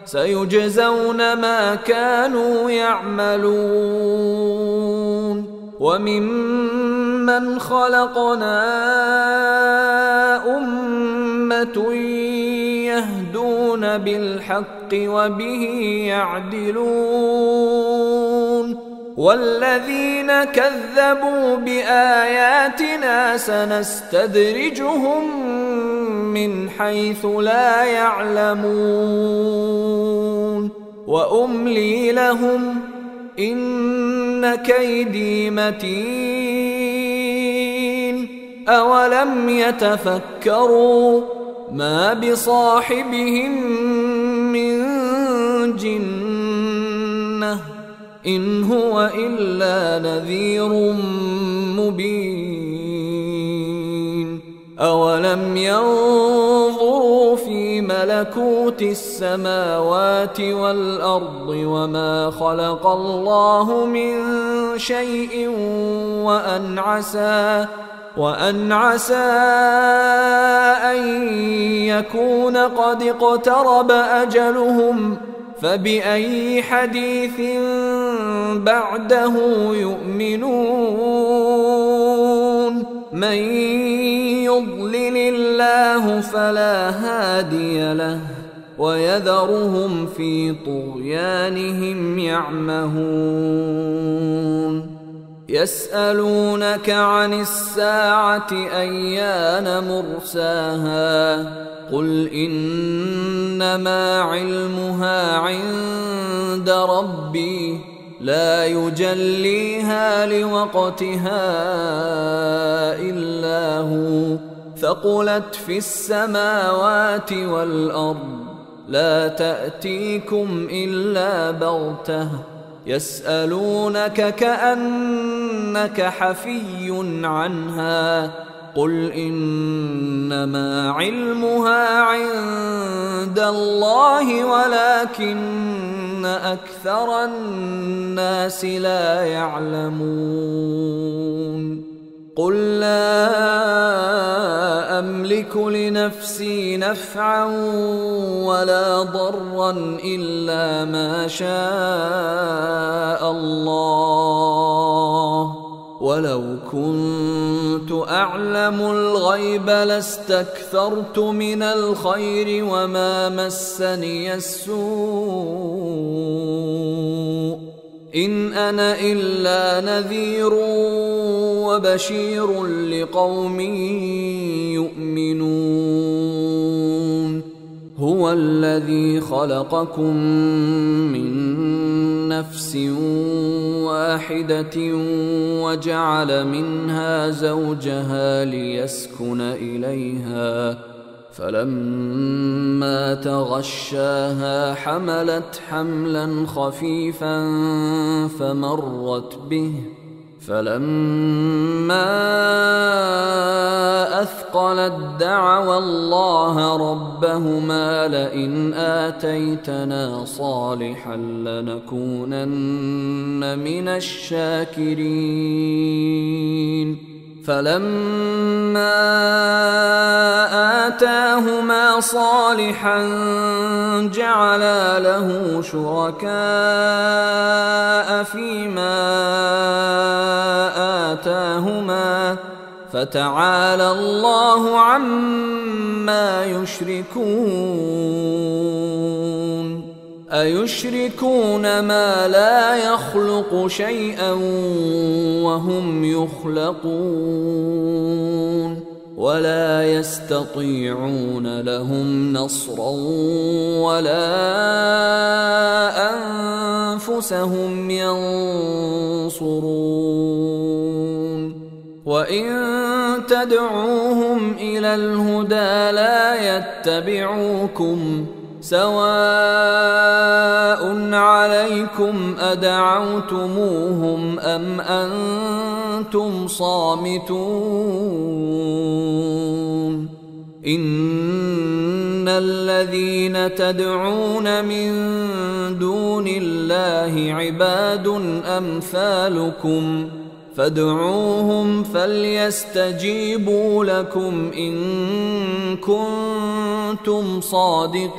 سيجزون ما كانوا يعملون وممن خلقنا أمة أمة يهدون بالحق وبه يعدلون والذين كذبوا بآياتنا سنستدرجهم من حيث لا يعلمون وأملي لهم إن كيدي متين أولم يتفكروا ما بصاحبهم من جنة إن هو إلا نذير مبين أولم ينظروا في ملكوت السماوات والأرض وما خلق الله من شيء وأن عسى أن يكون قد اقترب أجلهم فبأي حديث بعده يؤمنون من يضلل الله فلا هادي له ويذرهم في طغيانهم يعمهون يسألونك عن الساعة أيان مرساها قل إنما علمها عند ربي لا يجليها لوقتها إلا هو ثقلت في السماوات والأرض لا تأتيكم إلا بغتة يسألونك كأنك حفي عنها قل إنما علمها عند الله ولكن أكثر الناس لا يعلمون قل لا أملك لنفسي نفعا ولا ضرا إلا ما شاء الله ولو كنت أعلم الغيب لاستكثرت من الخير وما مسني السوء إن أنا إلا نذير وبشير لقوم يؤمنون هو الذي خلقكم من نفس واحدة وجعل منها زوجها ليسكن إليها فلما تغشاها حملت حملا خفيفا فمرت به فلما أثقلت دعوا الله ربهما لئن آتيتنا صالحا لنكونن من الشاكرين فلما آتاهما صالحا جعلا له شركاء فيما آتاهما فتعالى الله عما يشركون أيشركون ما لا يخلق شيئا وهم يخلقون ولا يستطيعون لهم نصرا ولا أنفسهم ينصرون وإن تدعوهم إلى الهدى لا يتبعوكم سواء عليكم أدعوتموهم أم أنتم صامتون إن الذين تدعون من دون الله عباد أمثالكم فادعوهم فليستجيبوا لكم إن كنتم صادقين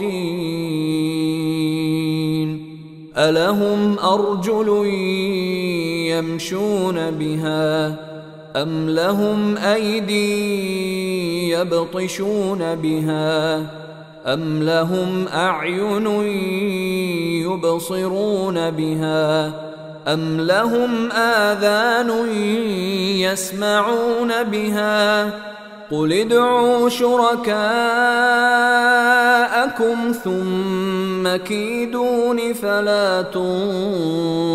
ألهم أرجل يمشون بها أم لهم أيدي يبطشون بها أم لهم أعين يبصرون بها أم لهم آذان يسمعون بها قل ادعوا شركاءكم ثم كيدون فلا تنظرون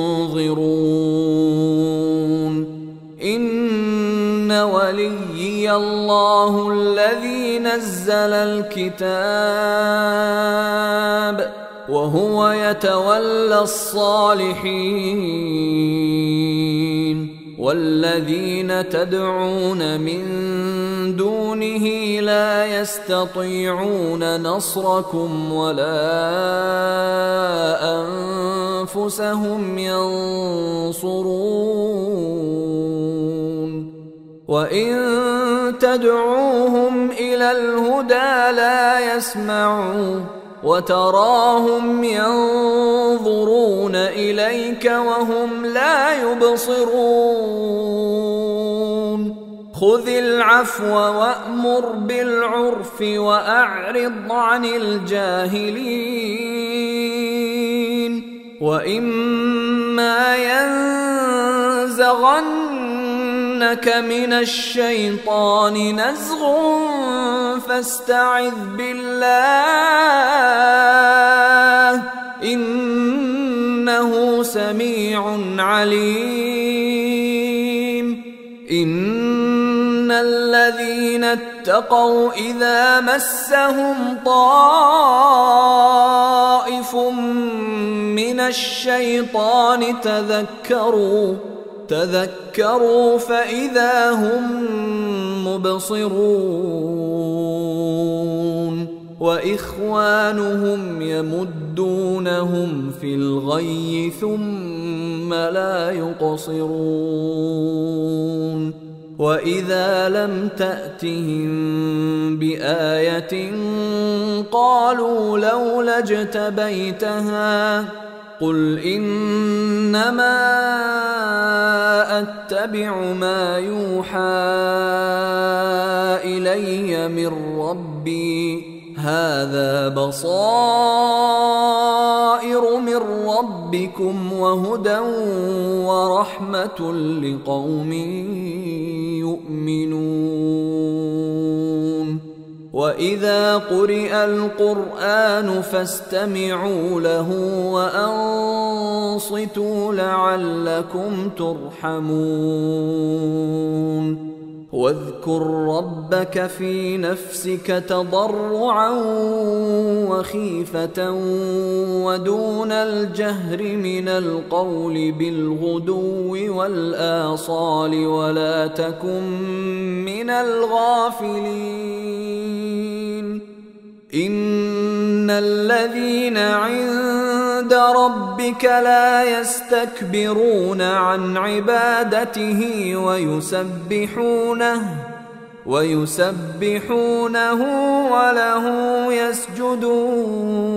إن وليي الله الذي نزل الكتاب وهو يتولى الصالحين والذين تدعون من دونه لا يستطيعون نصركم ولا أنفسهم ينصرون وإن تدعوهم إلى الهدى لا يسمعون وتراهم ينظرون إليك وهم لا يبصرون خذ العفو وأمر بالعرف وأعرض عن الجاهلين وإما ينزغنك من الشيطان نزغ فاستعذ بالله إنه سميع عليم إن الذين اتقوا إذا مسهم طائف من الشيطان تذكروا فإذا هم مبصرون وإخوانهم يمدونهم في الغي ثم لا يقصرون وإذا لم تأتهم بآية قالوا لولا اجتبيتها قل إنما أتبع ما يوحى إلي من ربي هذا بصائر من ربكم وهدى ورحمة لقوم يؤمنون وإذا قرئ القرآن فاستمعوا له وأنصتوا لعلكم ترحمون واذكر ربك في نفسك تضرعا وخيفة ودون الجهر من القول بالغدو والآصال ولا تكن من الغافلين إن الذين عند ربك لا يستكبرون عن عبادته ويسبحونه وله يسجدون